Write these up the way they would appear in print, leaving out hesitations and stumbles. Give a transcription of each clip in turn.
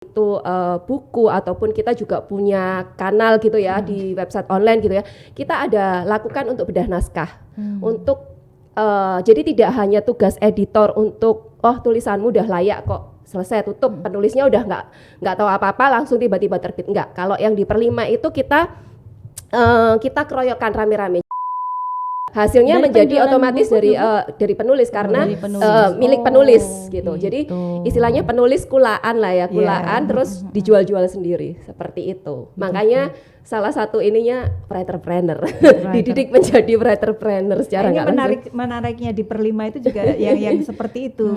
itu buku ataupun kita juga punya kanal gitu ya di website online gitu ya, kita ada lakukan untuk bedah naskah untuk jadi tidak hanya tugas editor untuk tulisanmu udah layak kok selesai tutup, penulisnya udah nggak tahu apa-apa langsung tiba-tiba terbit, enggak. Kalau yang di Perlima itu kita keroyokan rame-rame. Hasilnya dari menjadi otomatis dari penulis karena milik penulis gitu. Jadi istilahnya penulis kulaan lah ya, kulaan terus dijual-jual sendiri seperti itu. Makanya salah satu ininya writerpreneur, dididik menjadi writerpreneur secara nggak langsung. Menariknya di Perlima itu juga yang seperti itu.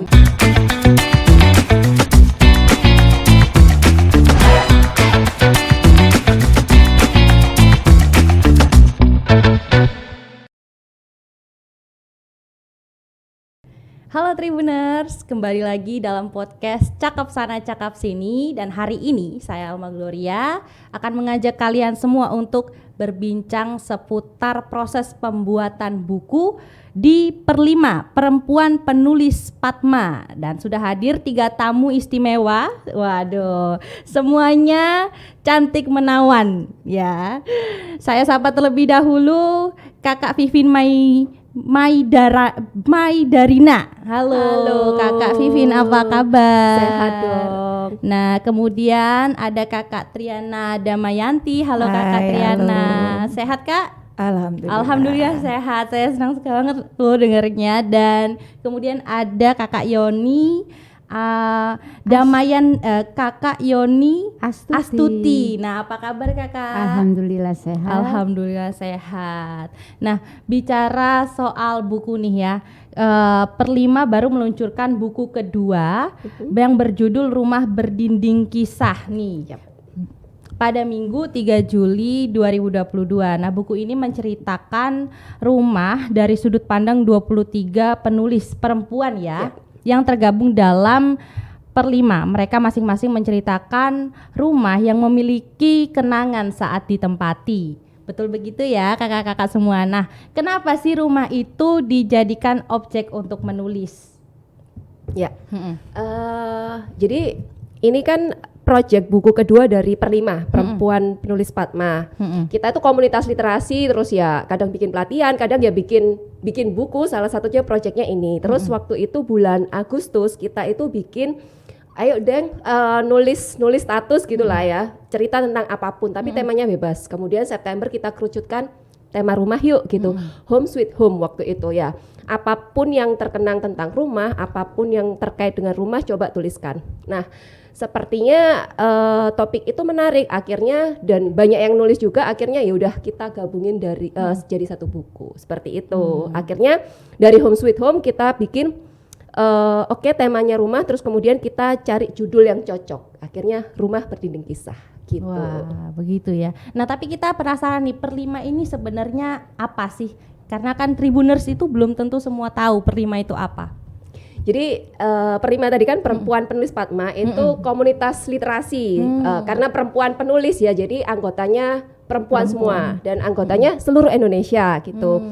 Halo Tribuners, kembali lagi dalam podcast Cakap Sana Cakap Sini. Dan hari ini saya Alma Gloria akan mengajak kalian semua untuk berbincang seputar proses pembuatan buku di Perlima, Perempuan Penulis Padma. Dan sudah hadir 3 tamu istimewa. Waduh, semuanya cantik menawan ya. Saya sapa terlebih dahulu Kakak Vivin Maidarina. Halo Kakak Vivin, apa kabar? Sehat dong. Nah, kemudian ada Kakak Triana Damayanti. Halo Kakak Triana. Halo. Sehat Kak? Alhamdulillah sehat. Saya senang banget loh dengarnya. Dan kemudian ada Kakak Yoni Kakak Yoni Astuti. Nah, apa kabar Kakak? Alhamdulillah sehat. Alhamdulillah sehat. Nah, bicara soal buku nih ya, Perlima baru meluncurkan buku kedua yang berjudul Rumah Berdinding Kisah nih. Pada Minggu 3 Juli 2022. Nah, buku ini menceritakan rumah dari sudut pandang 23 penulis perempuan ya. Yang tergabung dalam Perlima. Mereka masing-masing menceritakan rumah yang memiliki kenangan saat ditempati. Betul begitu ya kakak-kakak semua. Nah, kenapa sih rumah itu dijadikan objek untuk menulis? Ya, jadi ini kan project buku kedua dari Perlima, Perempuan Penulis Padma. Kita itu komunitas literasi, terus ya kadang bikin pelatihan, kadang ya bikin buku, salah satunya projectnya ini. Terus waktu itu bulan Agustus kita itu bikin, ayo deng nulis status gitulah ya, cerita tentang apapun, tapi temanya bebas. Kemudian September kita kerucutkan tema rumah yuk gitu, home sweet home waktu itu ya. Apapun yang terkenang tentang rumah, apapun yang terkait dengan rumah coba tuliskan. Nah, sepertinya topik itu menarik akhirnya dan banyak yang nulis juga, akhirnya ya udah kita gabungin dari jadi satu buku seperti itu. Akhirnya dari Home Sweet Home kita bikin temanya rumah, terus kemudian kita cari judul yang cocok, akhirnya Rumah Berdinding Kisah gitu. Wah, begitu ya. Nah, tapi kita penasaran nih, Perlima ini sebenarnya apa sih? Karena kan Tribuners itu belum tentu semua tahu Perlima itu apa. Jadi Perlima tadi kan Perempuan Penulis Padma itu komunitas literasi karena perempuan penulis ya, jadi anggotanya perempuan semua dan anggotanya seluruh Indonesia gitu.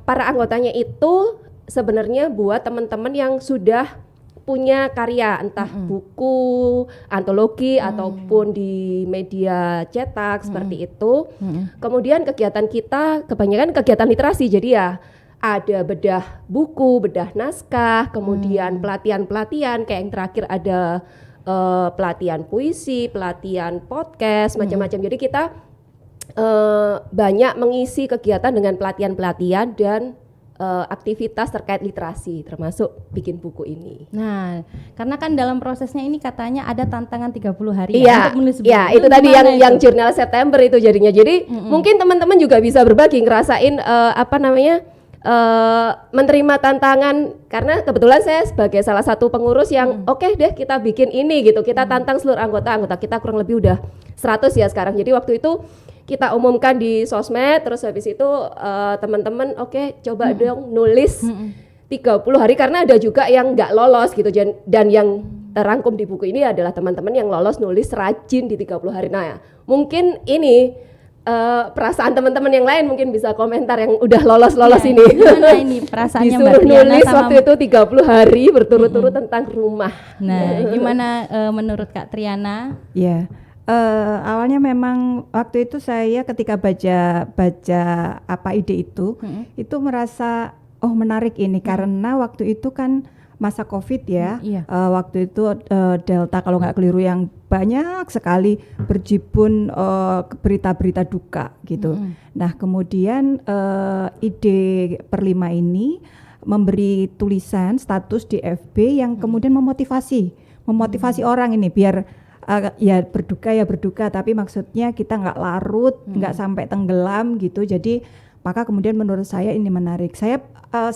Para anggotanya itu sebenarnya buat teman-teman yang sudah punya karya entah buku, antologi ataupun di media cetak seperti itu. Kemudian kegiatan kita kebanyakan kegiatan literasi, jadi ya ada bedah buku, bedah naskah, kemudian pelatihan-pelatihan, kayak yang terakhir ada pelatihan puisi, pelatihan podcast, macam-macam. Jadi kita banyak mengisi kegiatan dengan pelatihan-pelatihan dan aktivitas terkait literasi, termasuk bikin buku ini. Nah, karena kan dalam prosesnya ini katanya ada tantangan 30 hari untuk menulis buku. Iya, itu tadi yang jurnal September itu jadinya. Jadi mungkin teman-teman juga bisa berbagi, ngerasain menerima tantangan, karena kebetulan saya sebagai salah satu pengurus yang oke deh kita bikin ini gitu, kita tantang seluruh anggota kita kurang lebih udah 100 ya sekarang. Jadi waktu itu kita umumkan di sosmed, terus habis itu teman-teman coba dong nulis 30 hari, karena ada juga yang nggak lolos gitu, dan yang terangkum di buku ini adalah teman-teman yang lolos nulis rajin di 30 hari. Nah ya, mungkin ini perasaan teman-teman yang lain mungkin bisa komentar yang udah lolos Ya, ini. gimana ini perasaannya Mbak Disuruh Triana nulis sama waktu itu 30 hari berturut-turut tentang rumah. Nah, gimana menurut Kak Triana? Ya, awalnya memang waktu itu saya ketika baca apa ide itu merasa oh menarik ini karena waktu itu kan masa COVID ya, Iya. waktu itu Delta kalau nggak keliru yang banyak sekali berjibun berita-berita duka gitu. Nah kemudian ide Perlima ini memberi tulisan status di FB yang kemudian memotivasi orang ini biar ya berduka tapi maksudnya kita nggak larut, nggak sampai tenggelam gitu. Jadi maka kemudian menurut saya ini menarik. Saya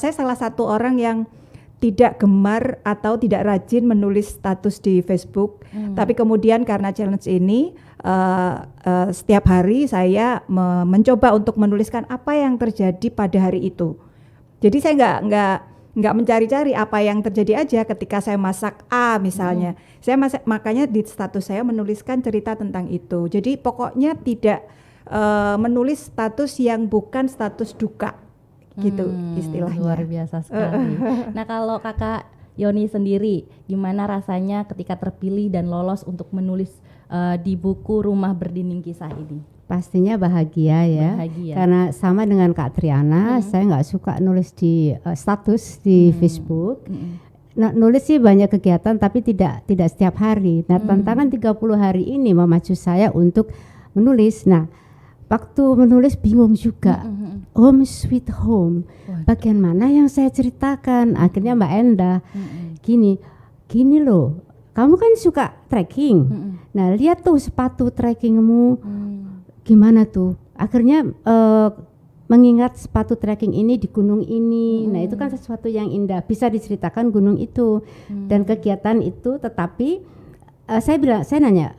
salah satu orang yang tidak gemar atau tidak rajin menulis status di Facebook, tapi kemudian karena challenge ini setiap hari saya mencoba untuk menuliskan apa yang terjadi pada hari itu. Jadi saya nggak mencari-cari apa yang terjadi aja ketika saya masak A misalnya. Saya makanya di status saya menuliskan cerita tentang itu. Jadi pokoknya tidak menulis status yang bukan status duka. Gitu istilahnya. Luar biasa sekali. Nah kalau Kakak Yoni sendiri, gimana rasanya ketika terpilih dan lolos untuk menulis di buku Rumah Berdinding Kisah ini? Pastinya bahagia ya, Bahagia. karena sama dengan Kak Triana, saya nggak suka nulis di status di Facebook. Nah, nulis sih banyak kegiatan tapi tidak setiap hari. Nah tantangan 30 hari ini memacu saya untuk menulis. Nah waktu menulis bingung juga, home sweet home, bagian mana yang saya ceritakan? Akhirnya Mbak Enda, gini loh, kamu kan suka trekking, nah lihat tuh sepatu trekkingmu, gimana tuh? Akhirnya mengingat sepatu trekking ini di gunung ini, nah itu kan sesuatu yang indah, bisa diceritakan gunung itu dan kegiatan itu. Tetapi saya nanya,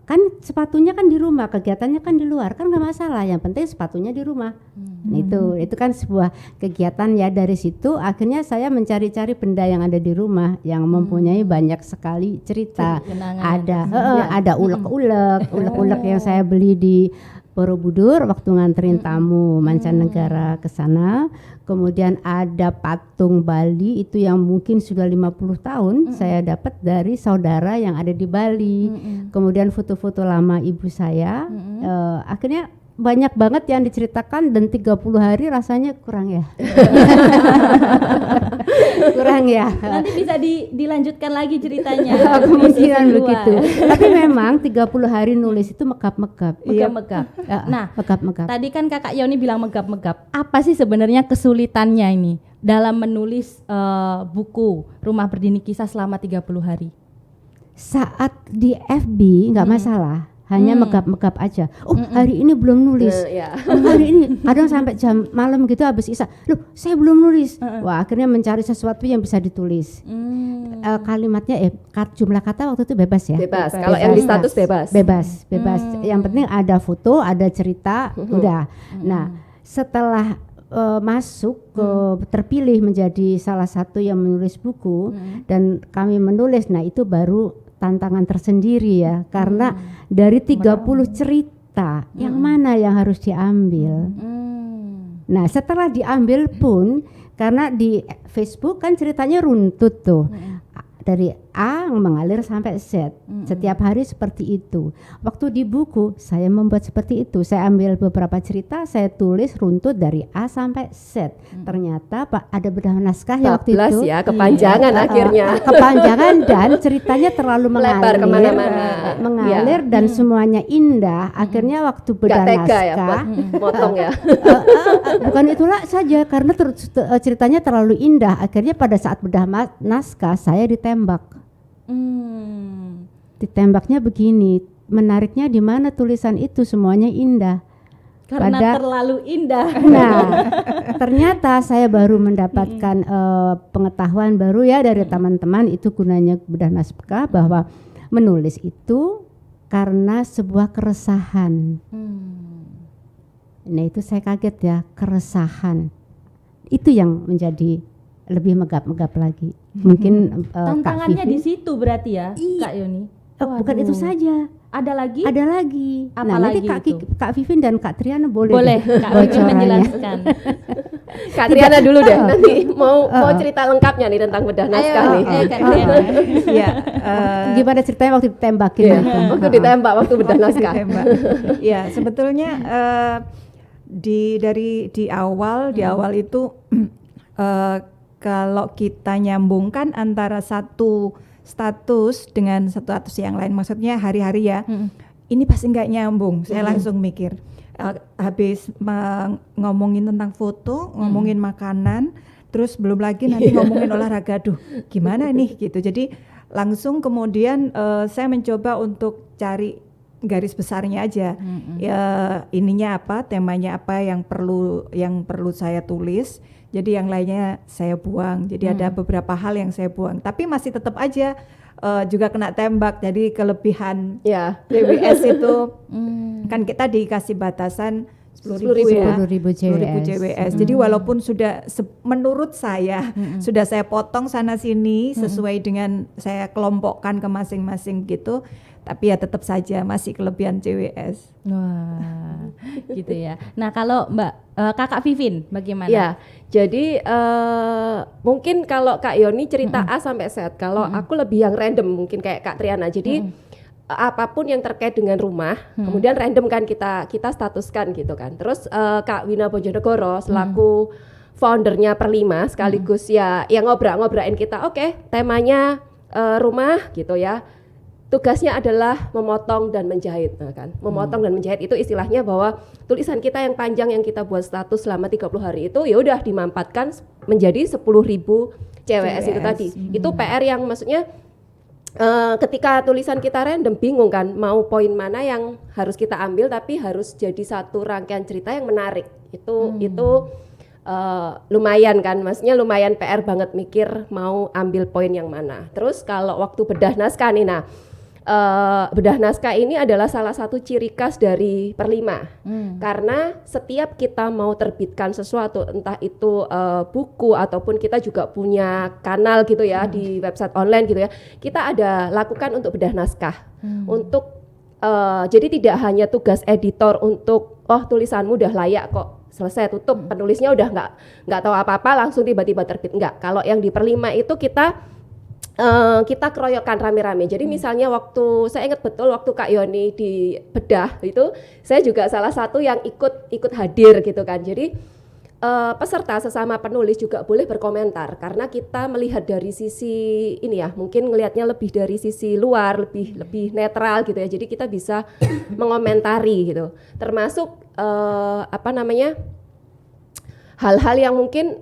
kan sepatunya kan di rumah, kegiatannya kan di luar, kan nggak masalah, yang penting sepatunya di rumah. Nah, itu kan sebuah kegiatan ya. Dari situ akhirnya saya mencari-cari benda yang ada di rumah yang mempunyai banyak sekali cerita. Ada ulek-ulek yang saya beli di Borobudur waktu nganterin tamu mancanegara ke sana. Kemudian ada patung Bali itu yang mungkin sudah 50 tahun saya dapat dari saudara yang ada di Bali. Kemudian foto-foto lama ibu saya. Akhirnya banyak banget yang diceritakan dan 30 hari rasanya kurang ya. Kurang ya. Nanti bisa dilanjutkan lagi ceritanya. Kemungkinan begitu. Tapi memang 30 hari nulis itu megap-megap. Megap-megap. Nah, megap-megap. tadi kan Kakak Yoni bilang megap-megap. Apa sih sebenarnya kesulitannya ini dalam menulis buku Rumah Berdinding Kisah selama 30 hari? Saat di FB nggak masalah. Hanya megap-megap aja. Oh hari ini belum nulis. Hari ini kadang sampai jam malam gitu habis isya. Loh saya belum nulis. Wah akhirnya mencari sesuatu yang bisa ditulis. Kalimatnya jumlah kata waktu itu bebas ya. Bebas. Kalau yang di status bebas. Bebas. Yang penting ada foto, ada cerita, udah. Nah setelah masuk ke terpilih menjadi salah satu yang menulis buku dan kami menulis, nah itu baru tantangan tersendiri ya, karena dari 30 cerita yang mana yang harus diambil. Nah setelah diambil pun, karena di Facebook kan ceritanya runtut tuh, dari A mengalir sampai Z, setiap hari seperti itu. Waktu di buku saya membuat seperti itu, saya ambil beberapa cerita, saya tulis runtut dari A sampai Z. Ternyata Pak ada bedah naskah ya waktu itu. Ya, kepanjangan akhirnya. Kepanjangan dan ceritanya terlalu melebar kemana-mana. Mengalir dan semuanya indah. Akhirnya waktu bedah naskah, ya, motong ya. Bukan itulah saja, karena ceritanya terlalu indah. Akhirnya pada saat bedah naskah saya ditembak. Ditembaknya begini, menariknya di mana tulisan itu semuanya indah. Karena terlalu indah. Nah, ternyata saya baru mendapatkan pengetahuan baru ya dari teman-teman, itu gunanya bedah naskah, bahwa menulis itu karena sebuah keresahan. Nah itu saya kaget ya, keresahan. Itu yang menjadi lebih megap-megap lagi. Mungkin tantangannya di situ berarti ya, Kak Yoni. Bukan itu saja. Ada lagi? Ada lagi. Apa Nah, nanti lagi itu? Kak Vivin dan Kak Triana boleh Boleh, deh Kak Vivin bocorannya. menjelaskan. Kak Triana dulu deh, nanti mau cerita lengkapnya nih tentang bedah naskah nih. Kak Triana. Iya, Gimana ceritanya waktu ditembakin Iya, itu? waktu ditembak, waktu bedah naskah. ditembak. Ya, sebetulnya di awal itu kalau kita nyambungkan antara satu status dengan status yang lain, maksudnya hari-hari ya, ini pasti nggak nyambung. Saya langsung mikir, habis ngomongin tentang foto, ngomongin makanan, terus belum lagi nanti ngomongin olahraga, aduh gimana nih gitu. Jadi langsung kemudian saya mencoba untuk cari garis besarnya aja, ya ininya apa, temanya apa yang perlu saya tulis. Jadi yang lainnya saya buang. Jadi ada beberapa hal yang saya buang. Tapi masih tetap aja juga kena tembak. Jadi kelebihan JWS itu kan kita dikasih batasan 10.000 ya. 10.000 JWS. Jadi walaupun sudah menurut saya sudah saya potong sana sini sesuai dengan saya kelompokkan ke masing-masing gitu. Tapi ya tetap saja masih kelebihan JWS. Wah, gitu ya. Nah, kalau Kakak Vivin bagaimana? Ya, jadi mungkin kalau Kak Yoni cerita A sampai Z, kalau aku lebih yang random mungkin kayak Kak Triana. Jadi apapun yang terkait dengan rumah, kemudian random kan kita statuskan gitu kan. Terus Kak Wina Bojonegoro selaku foundernya Perlima sekaligus ya yang ngobrain kita, oke, temanya rumah gitu ya. Tugasnya adalah memotong dan menjahit, kan? Memotong dan menjahit itu istilahnya bahwa tulisan kita yang panjang yang kita buat status selama 30 hari itu ya udah dimampatkan menjadi 10.000 CWS itu tadi. Itu PR yang maksudnya ketika tulisan kita random bingung kan mau poin mana yang harus kita ambil tapi harus jadi satu rangkaian cerita yang menarik. Itu lumayan kan, maksudnya lumayan PR banget mikir mau ambil poin yang mana. Terus kalau waktu bedah naskah nih, bedah naskah ini adalah salah satu ciri khas dari Perlima, karena setiap kita mau terbitkan sesuatu, entah itu buku ataupun kita juga punya kanal gitu ya di website online gitu ya, kita ada lakukan untuk bedah naskah, untuk jadi tidak hanya tugas editor untuk tulisanmu udah layak kok selesai tutup, penulisnya udah nggak tahu apa-apa langsung tiba-tiba terbit, enggak. Kalau yang di Perlima itu kita keroyokan rame-rame. Jadi misalnya waktu saya ingat betul waktu Kak Yoni di bedah itu, saya juga salah satu yang ikut hadir gitu kan. Jadi peserta sesama penulis juga boleh berkomentar karena kita melihat dari sisi ini ya, mungkin ngelihatnya lebih dari sisi luar, lebih netral gitu ya. Jadi kita bisa mengomentari gitu. Termasuk hal-hal yang mungkin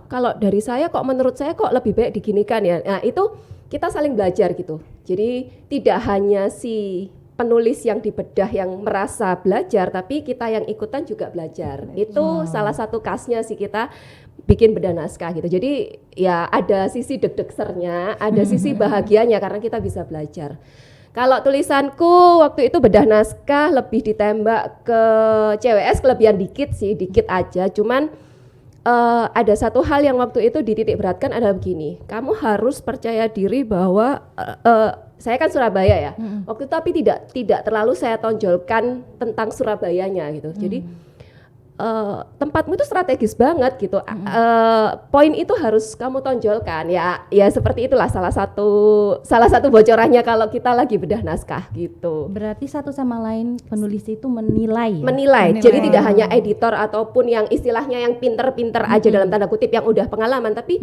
kalau dari saya kok menurut saya kok lebih baik diginikan ya. Nah, itu kita saling belajar gitu. Jadi tidak hanya si penulis yang dibedah yang merasa belajar, tapi kita yang ikutan juga belajar. Itu salah satu khasnya sih kita bikin bedah naskah gitu. Jadi ya ada sisi deg-degsernya, ada sisi bahagianya karena kita bisa belajar. Kalau tulisanku waktu itu bedah naskah lebih ditembak ke CWS, kelebihan dikit aja. Cuman ada satu hal yang waktu itu dititik beratkan adalah begini, kamu harus percaya diri bahwa saya kan Surabaya ya, waktu itu tapi tidak terlalu saya tonjolkan tentang Surabayanya gitu. Jadi tempatmu itu strategis banget gitu. Poin itu harus kamu tonjolkan ya seperti itulah salah satu bocorannya kalau kita lagi bedah naskah gitu. Berarti satu sama lain penulis itu menilai. Jadi tidak hanya editor ataupun yang istilahnya yang pinter-pinter aja dalam tanda kutip yang udah pengalaman, tapi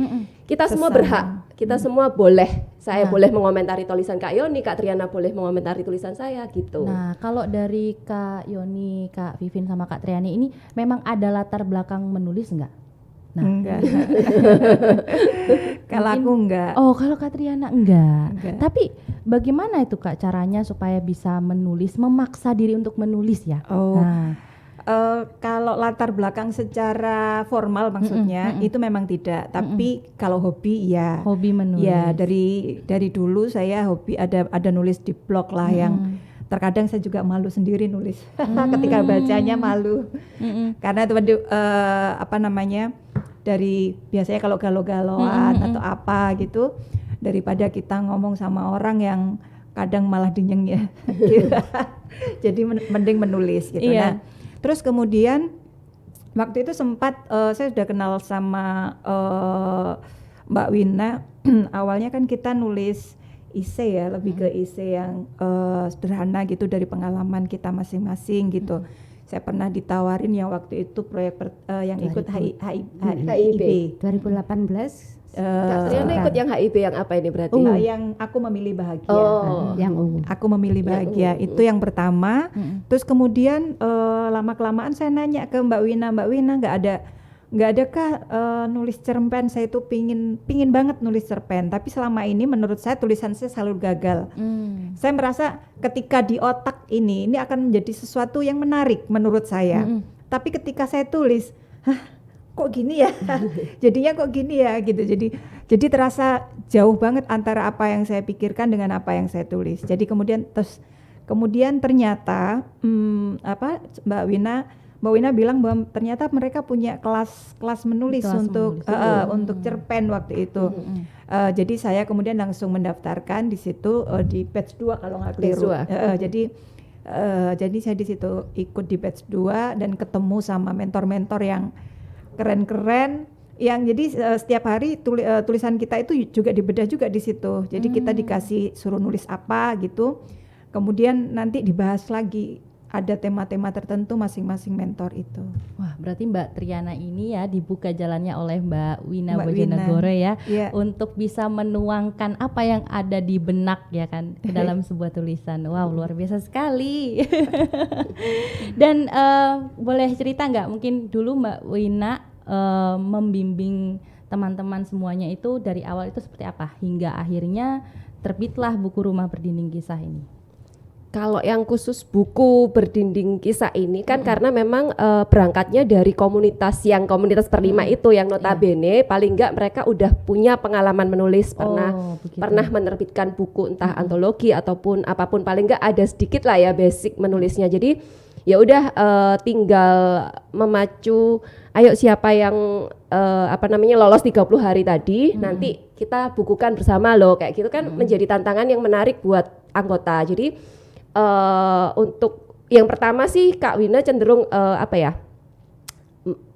kita semua berhak, kita semua boleh. Saya boleh mengomentari tulisan Kak Yoni, Kak Triana boleh mengomentari tulisan saya gitu. Nah, kalau dari Kak Yoni, Kak Vivin sama Kak Triani ini memang ada latar belakang menulis enggak? Nah, enggak. Kalau aku enggak. Oh, kalau Kak Triana enggak. Tapi bagaimana itu Kak caranya supaya bisa menulis, memaksa diri untuk menulis ya? Oh. Kalau latar belakang secara formal maksudnya itu memang tidak, tapi kalau hobi ya. Hobi menulis. Ya, dari dulu saya hobi ada nulis di blog lah yang terkadang saya juga malu sendiri nulis. Ketika bacanya malu. Karena itu dari biasanya kalau galau-galauan atau apa gitu, daripada kita ngomong sama orang yang kadang malah dinyeng ya. Jadi mending menulis gitu. Iya. Nah, terus kemudian waktu itu sempat saya sudah kenal sama Mbak Wina. Awalnya kan kita nulis esai ya, lebih ke esai yang sederhana gitu dari pengalaman kita masing-masing gitu. Saya pernah ditawarin yang waktu itu proyek yang ikut HIB 2018 Kak Triana ikut yang HIB yang apa ini berarti? yang aku memilih bahagia. yang ungu. Aku memilih bahagia itu yang pertama. Terus kemudian lama kelamaan saya nanya ke Mbak Wina nggak adakah nulis cerpen? Saya itu pingin banget nulis cerpen, tapi selama ini menurut saya tulisan saya selalu gagal. Saya merasa ketika di otak ini akan menjadi sesuatu yang menarik menurut saya. Tapi ketika saya tulis, kok gini ya? Jadinya kok gini ya gitu. Jadi terasa jauh banget antara apa yang saya pikirkan dengan apa yang saya tulis. Jadi kemudian ternyata Mbak Wina bilang bahwa ternyata mereka punya kelas menulis untuk cerpen waktu itu. Jadi saya kemudian langsung mendaftarkan di situ di batch 2 kalau nggak keliru. Jadi saya di situ ikut di batch 2 dan ketemu sama mentor-mentor yang keren-keren. Yang jadi setiap hari tulisan kita itu juga dibedah juga di situ. Jadi kita dikasih suruh nulis apa gitu. Kemudian nanti dibahas lagi. Ada tema-tema tertentu masing-masing mentor itu. Wah, berarti Mbak Triana ini ya dibuka jalannya oleh Mbak Wina Bojonegoro ya, untuk bisa menuangkan apa yang ada di benak ya kan ke dalam sebuah tulisan. Wow, luar biasa sekali. Dan boleh cerita nggak mungkin dulu Mbak Wina membimbing teman-teman semuanya itu dari awal itu seperti apa hingga akhirnya terbitlah buku Rumah Berdinding Kisah ini? Kalau yang khusus buku berdinding kisah ini kan karena memang berangkatnya dari komunitas per 5 itu yang notabene paling enggak mereka udah punya pengalaman menulis, pernah menerbitkan buku entah antologi ataupun apapun, paling enggak ada sedikit lah ya basic menulisnya. Jadi ya udah tinggal memacu, ayo siapa yang lolos 30 hari tadi nanti kita bukukan bersama loh, kayak gitu kan menjadi tantangan yang menarik buat anggota. Jadi untuk yang pertama sih Kak Wina cenderung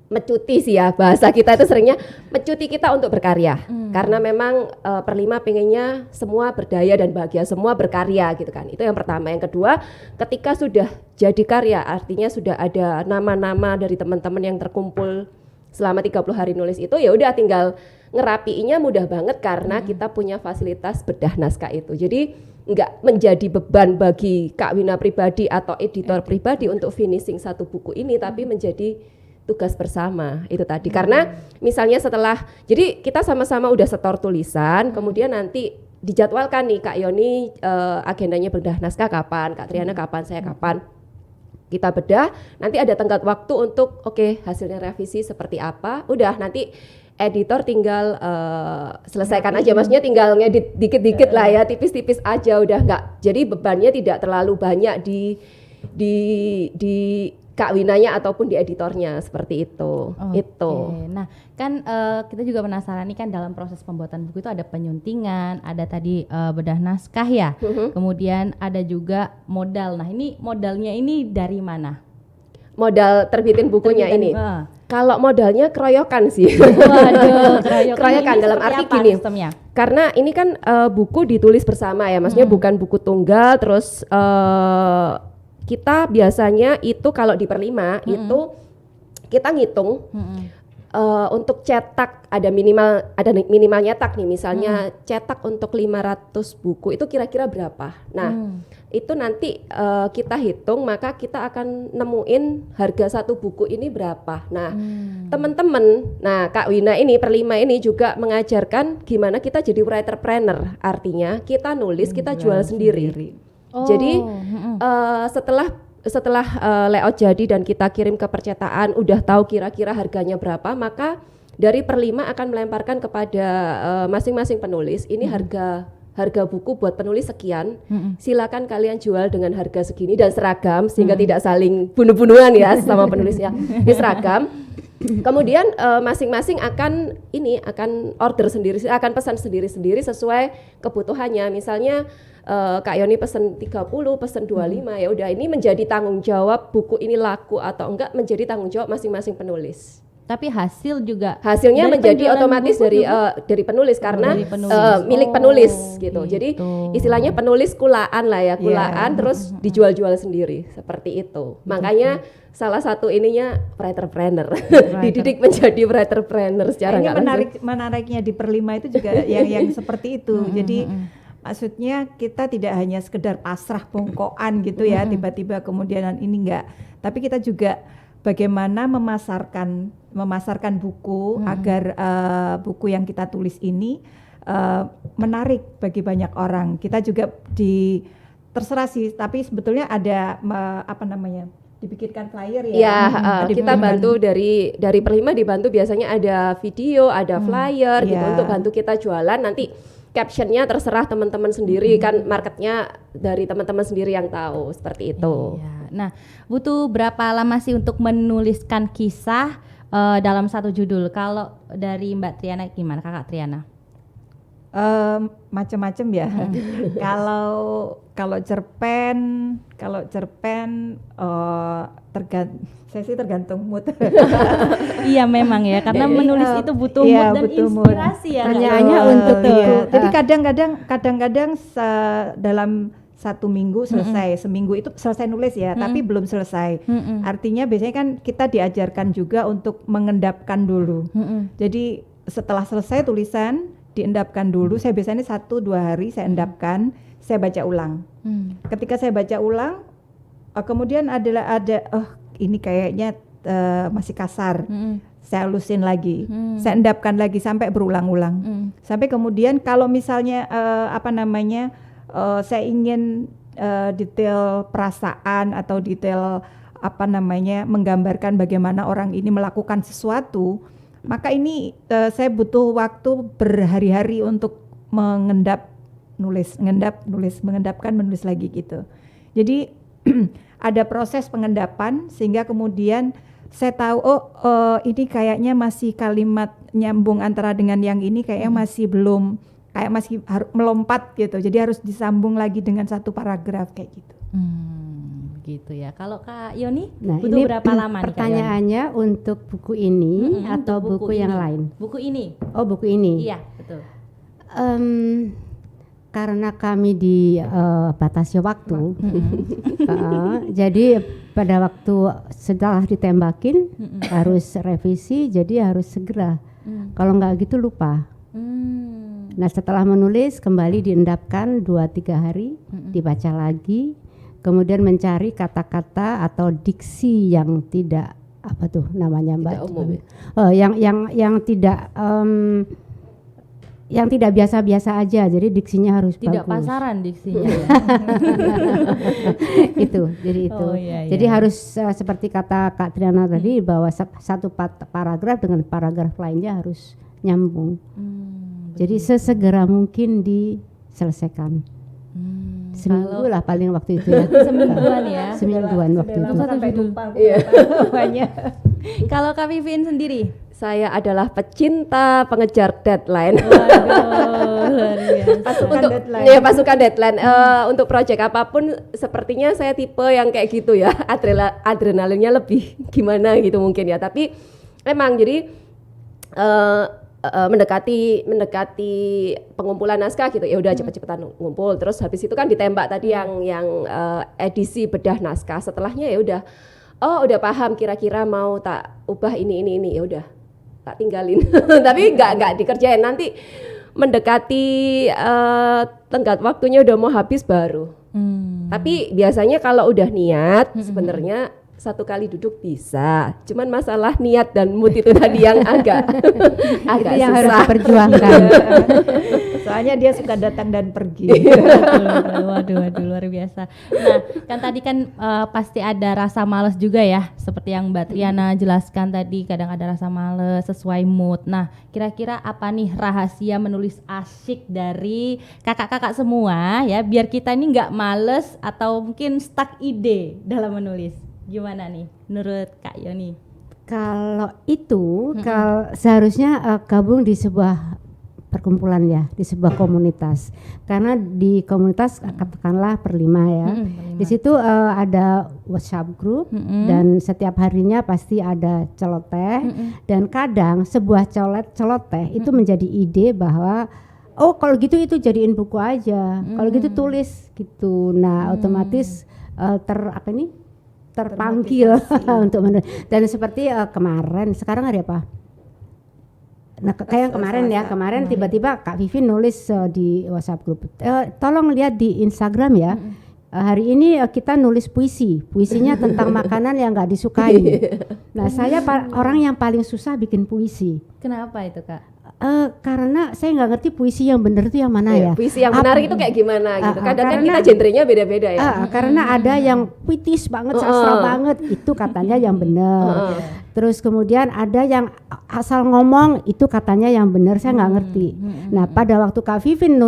mecuti sih ya, bahasa kita itu seringnya mecuti kita untuk berkarya karena memang per 5 pengennya semua berdaya dan bahagia, semua berkarya gitu kan. Itu yang pertama. Yang kedua, ketika sudah jadi karya artinya sudah ada nama-nama dari teman-teman yang terkumpul selama 30 hari nulis itu, ya udah tinggal ngerapiinya mudah banget karena kita punya fasilitas bedah naskah itu. Jadi nggak menjadi beban bagi Kak Wina pribadi atau editor pribadi untuk finishing satu buku ini, tapi menjadi tugas bersama itu tadi. Karena misalnya setelah, jadi kita sama-sama udah setor tulisan, kemudian nanti dijadwalkan nih Kak Yoni agendanya bedah naskah kapan, Kak Triana kapan, saya kapan. Kita bedah, nanti ada tenggat waktu untuk hasilnya revisi seperti apa. Udah nanti editor tinggal selesaikan aja, maksudnya tinggal ngedit dikit-dikit lah ya, tipis-tipis aja, udah nggak, jadi bebannya tidak terlalu banyak di Kak Winanya ataupun di editornya seperti itu. Nah kan kita juga penasaran nih kan dalam proses pembuatan buku itu ada penyuntingan, ada tadi bedah naskah ya, kemudian ada juga modal. Nah ini modalnya ini dari mana? Modal terbitin bukunya ini. Kalau modalnya keroyokan sih. Waduh, keroyokan dalam arti gini. Sistemnya? Karena ini kan buku ditulis bersama ya, maksudnya bukan buku tunggal. Terus kita biasanya itu kalau di per 5 itu kita ngitung untuk cetak ada minimal nyetak nih, misalnya cetak untuk 500 buku itu kira-kira berapa. Nah itu nanti kita hitung, maka kita akan nemuin harga satu buku ini berapa. Nah teman-teman, nah Kak Wina ini per 5 ini juga mengajarkan gimana kita jadi writerpreneur, artinya kita nulis, kita jual sendiri. Jadi setelah layout jadi dan kita kirim ke percetakan, udah tahu kira-kira harganya berapa, maka dari per 5 akan melemparkan kepada masing-masing penulis, ini harga buku buat penulis sekian, silakan kalian jual dengan harga segini dan seragam, sehingga tidak saling bunuh-bunuhan ya sama penulisnya, ini seragam. Kemudian masing-masing akan order sendiri, akan pesan sendiri-sendiri sesuai kebutuhannya. Misalnya Kak Yoni pesen 30, pesen 25, ya udah ini menjadi tanggung jawab buku ini laku atau enggak menjadi tanggung jawab masing-masing penulis. Tapi hasilnya dari menjadi otomatis dari penulis karena milik penulis gitu. Jadi istilahnya penulis kulaan lah ya, kulaan terus dijual-jual sendiri seperti itu. Makanya salah satu ininya writerpreneur, dididik menjadi writerpreneur secara ini menariknya di Perlima itu juga yang seperti itu. Jadi maksudnya kita tidak hanya sekedar pasrah bongkoan gitu ya, tiba-tiba kemudian ini enggak, tapi kita juga bagaimana memasarkan buku agar buku yang kita tulis ini menarik bagi banyak orang. Kita juga terserah sih, tapi sebetulnya ada dibikinkan flyer ya. Ya, kita bantu dari Perlima dibantu biasanya ada video, ada flyer gitu untuk bantu kita jualan. Nanti captionnya terserah teman-teman sendiri kan, marketnya dari teman-teman sendiri yang tahu seperti itu. Iya. Nah, butuh berapa lama sih untuk menuliskan kisah dalam satu judul? Kalau dari Mbak Triana gimana, Kakak Triana? Macam-macam ya. Kalau cerpen saya sih tergantung mood. Iya memang ya, karena menulis itu butuh mood dan inspirasi ya. Hanya untuk itu. Jadi kadang-kadang dalam 1 minggu selesai, seminggu itu selesai nulis ya, tapi belum selesai. Artinya biasanya kan kita diajarkan juga untuk mengendapkan dulu. Jadi setelah selesai tulisan diendapkan dulu. Saya biasanya 1-2 hari saya endapkan, saya baca ulang. Ketika saya baca ulang, kemudian ada ini kayaknya masih kasar. Saya halusin lagi, saya endapkan lagi sampai berulang-ulang. Sampai kemudian kalau misalnya saya ingin detail perasaan atau detail menggambarkan bagaimana orang ini melakukan sesuatu, maka ini saya butuh waktu berhari-hari untuk mengendapkan, menulis lagi gitu. Jadi ada proses pengendapan sehingga kemudian saya tahu ini kayaknya masih kalimat nyambung antara dengan yang ini kayaknya masih belum, kayak masih harus melompat gitu. Jadi harus disambung lagi dengan satu paragraf kayak gitu. Gitu ya. Kalau Kak Yoni butuh ini berapa lama nih? Pertanyaannya untuk buku ini atau buku yang lain? Buku ini. Oh, buku ini. Iya, betul. Karena kami dibatasi waktu, jadi pada waktu setelah ditembakin harus revisi, jadi harus segera. Kalau nggak gitu lupa. Nah setelah menulis kembali diendapkan 2-3 hari, dibaca lagi, kemudian mencari kata-kata atau diksi yang tidak Mbak? Yang tidak biasa-biasa aja, jadi diksinya harus tidak bagus. Pasaran diksinya. Jadi Jadi harus seperti kata Kak Triana tadi bahwa satu paragraf dengan paragraf lainnya harus nyambung. Jadi sesegera mungkin diselesaikan. Seminggu lah paling waktu itu ya. Semingguan ya. Semingguan waktu itu. Sampai lupa. Kalau Kak Vivin sendiri? Saya adalah pecinta pengejar deadline. Luar biasa. Pasukan deadline. Untuk proyek apapun sepertinya saya tipe yang kayak gitu ya. Adrenalinnya lebih gimana gitu mungkin ya. Tapi emang jadi mendekati pengumpulan naskah gitu. Ya udah cepet-cepetan ngumpul. Terus habis itu kan ditembak tadi yang edisi bedah naskah. Setelahnya ya udah paham kira-kira mau tak ubah ini ya udah tak tinggalin. Tapi nggak dikerjain, nanti mendekati tenggat waktunya udah mau habis baru. Tapi biasanya kalau udah niat sebenarnya 1 kali duduk bisa, cuman masalah niat dan mood itu tadi yang agak yang susah. harus diperjuangkan. Soalnya dia suka datang dan pergi. Waduh, luar biasa. Nah, kan tadi kan pasti ada rasa malas juga ya, seperti yang Mbak Triana jelaskan tadi, kadang ada rasa malas sesuai mood. Nah, kira-kira apa nih rahasia menulis asyik dari kakak-kakak semua ya, biar kita ini nggak males atau mungkin stuck ide dalam menulis? Gimana nih menurut Kak Yoni? Kalau itu seharusnya gabung di sebuah perkumpulan ya, di sebuah komunitas. Karena di komunitas katakanlah Perlima ya. Di situ ada WhatsApp group dan setiap harinya pasti ada celoteh dan kadang sebuah celoteh itu menjadi ide bahwa oh kalau gitu itu jadiin buku aja. Kalau gitu tulis gitu. Nah, otomatis terpanggil untuk menulis. Dan seperti kemarin, sekarang hari apa? Nah kayak yang kemarin tiba-tiba Kak Vivi nulis di WhatsApp grup, tolong lihat di Instagram ya. Hari ini kita nulis puisinya tentang makanan yang nggak disukai. Nah saya orang yang paling susah bikin puisi. Kenapa itu Kak? Karena saya nggak ngerti puisi yang benar itu yang mana ya. Puisi yang menarik itu kayak gimana gitu. Kadang kan kita genrenya beda-beda ya. Karena ada yang puitis banget, sastra banget, itu katanya yang benar. Terus kemudian ada yang asal ngomong, itu katanya yang benar, saya nggak ngerti. Nah pada waktu Kak Vivin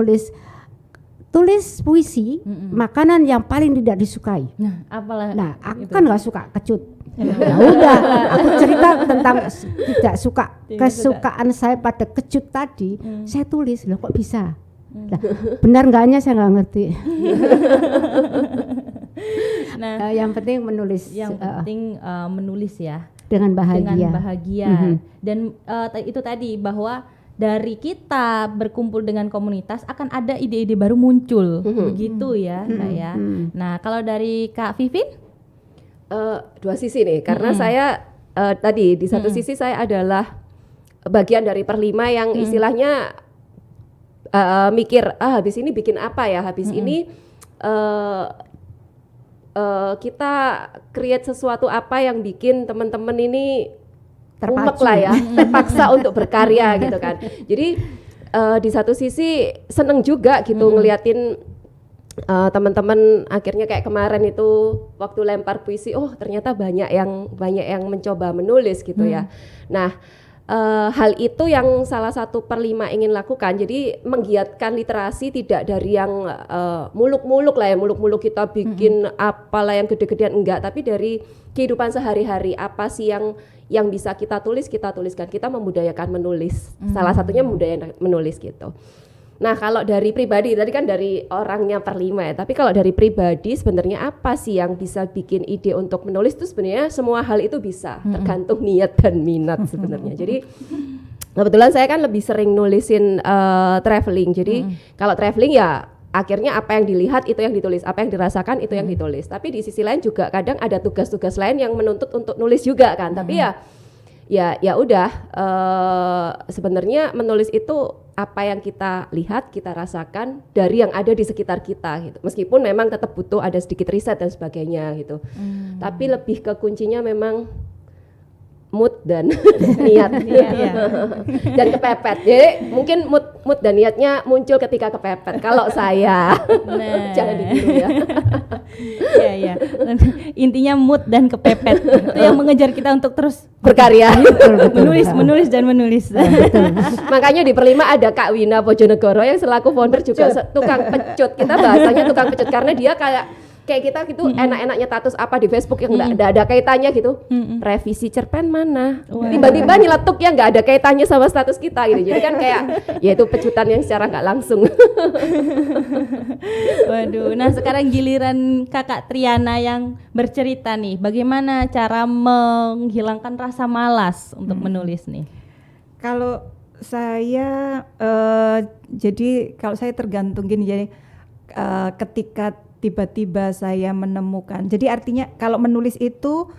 tulis puisi makanan yang paling tidak disukai. Nah aku kan nggak suka kecut. Ya udah, aku cerita tentang tidak suka kesukaan saya pada kecut tadi. Saya tulis, loh kok bisa? Nah, benar enggaknya saya nggak ngerti. Nah, yang penting menulis. Yang penting menulis ya. Dengan bahagia. Dengan bahagia. Dan itu tadi bahwa dari kita berkumpul dengan komunitas akan ada ide-ide baru muncul, begitu ya, Kak ya. Nah, kalau dari Kak Vivin? Dua sisi nih, karena saya tadi di satu sisi saya adalah bagian dari Perlima yang istilahnya mikir habis ini bikin apa ya, habis ini kita create sesuatu apa yang bikin teman-teman ini umek lah ya, terpaksa untuk berkarya gitu kan. Jadi di satu sisi seneng juga gitu ngeliatin teman-teman akhirnya kayak kemarin itu waktu lempar puisi, oh ternyata banyak yang mencoba menulis gitu ya. Nah hal itu yang salah satu Perlima ingin lakukan. Jadi menggiatkan literasi tidak dari yang muluk-muluk lah ya, muluk-muluk kita bikin apalah yang gede-gedean, enggak, tapi dari kehidupan sehari-hari apa sih yang bisa kita tuliskan, kita membudayakan menulis. Salah satunya membudayakan menulis gitu. Nah kalau dari pribadi, tadi kan dari orangnya Perlima ya, tapi kalau dari pribadi sebenarnya apa sih yang bisa bikin ide untuk menulis itu sebenarnya semua hal itu bisa, tergantung niat dan minat sebenarnya. Jadi kebetulan saya kan lebih sering nulisin traveling, jadi kalau traveling ya akhirnya apa yang dilihat itu yang ditulis, apa yang dirasakan itu yang ditulis. Tapi di sisi lain juga kadang ada tugas-tugas lain yang menuntut untuk nulis juga kan, tapi ya udah sebenarnya menulis itu apa yang kita lihat, kita rasakan dari yang ada di sekitar kita gitu. Meskipun memang tetap butuh ada sedikit riset dan sebagainya gitu. Tapi lebih ke kuncinya memang mood dan niat. Dan kepepet. Jadi mungkin mood dan niatnya muncul ketika kepepet. Kalau saya jangan ditiru ya. Iya. Intinya mood dan kepepet itu yang mengejar kita untuk terus berkarya. menulis dan menulis. Makanya di Perlima ada Kak Wina Bojonegoro yang selaku founder juga tukang pecut. Kita bahasanya tukang pecut karena dia kayak kita gitu enak-enaknya status apa di Facebook yang nggak ada kaitannya gitu. Revisi cerpen mana? Tiba-tiba nyeletuk yang nggak ada kaitannya sama status kita gitu. Jadi kan kayak ya itu pecutan yang secara nggak langsung. Waduh. Nah sekarang giliran Kakak Triana yang bercerita nih, bagaimana cara menghilangkan rasa malas untuk menulis nih? Kalau saya jadi kalau saya tergantung gini, jadi ketika tiba-tiba saya menemukan, jadi artinya kalau menulis itu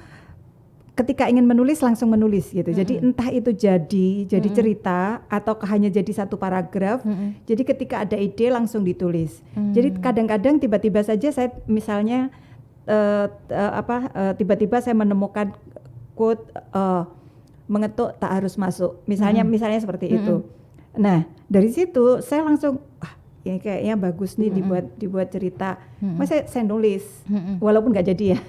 ketika ingin menulis langsung menulis gitu. Jadi entah itu jadi cerita atau hanya jadi satu paragraf. Jadi ketika ada ide langsung ditulis. Jadi kadang-kadang tiba-tiba saja saya misalnya tiba-tiba saya menemukan quote mengetuk tak harus masuk. Misalnya seperti itu. Nah, dari situ saya langsung ini kayaknya bagus nih dibuat cerita. Mas saya nulis walaupun nggak jadi ya.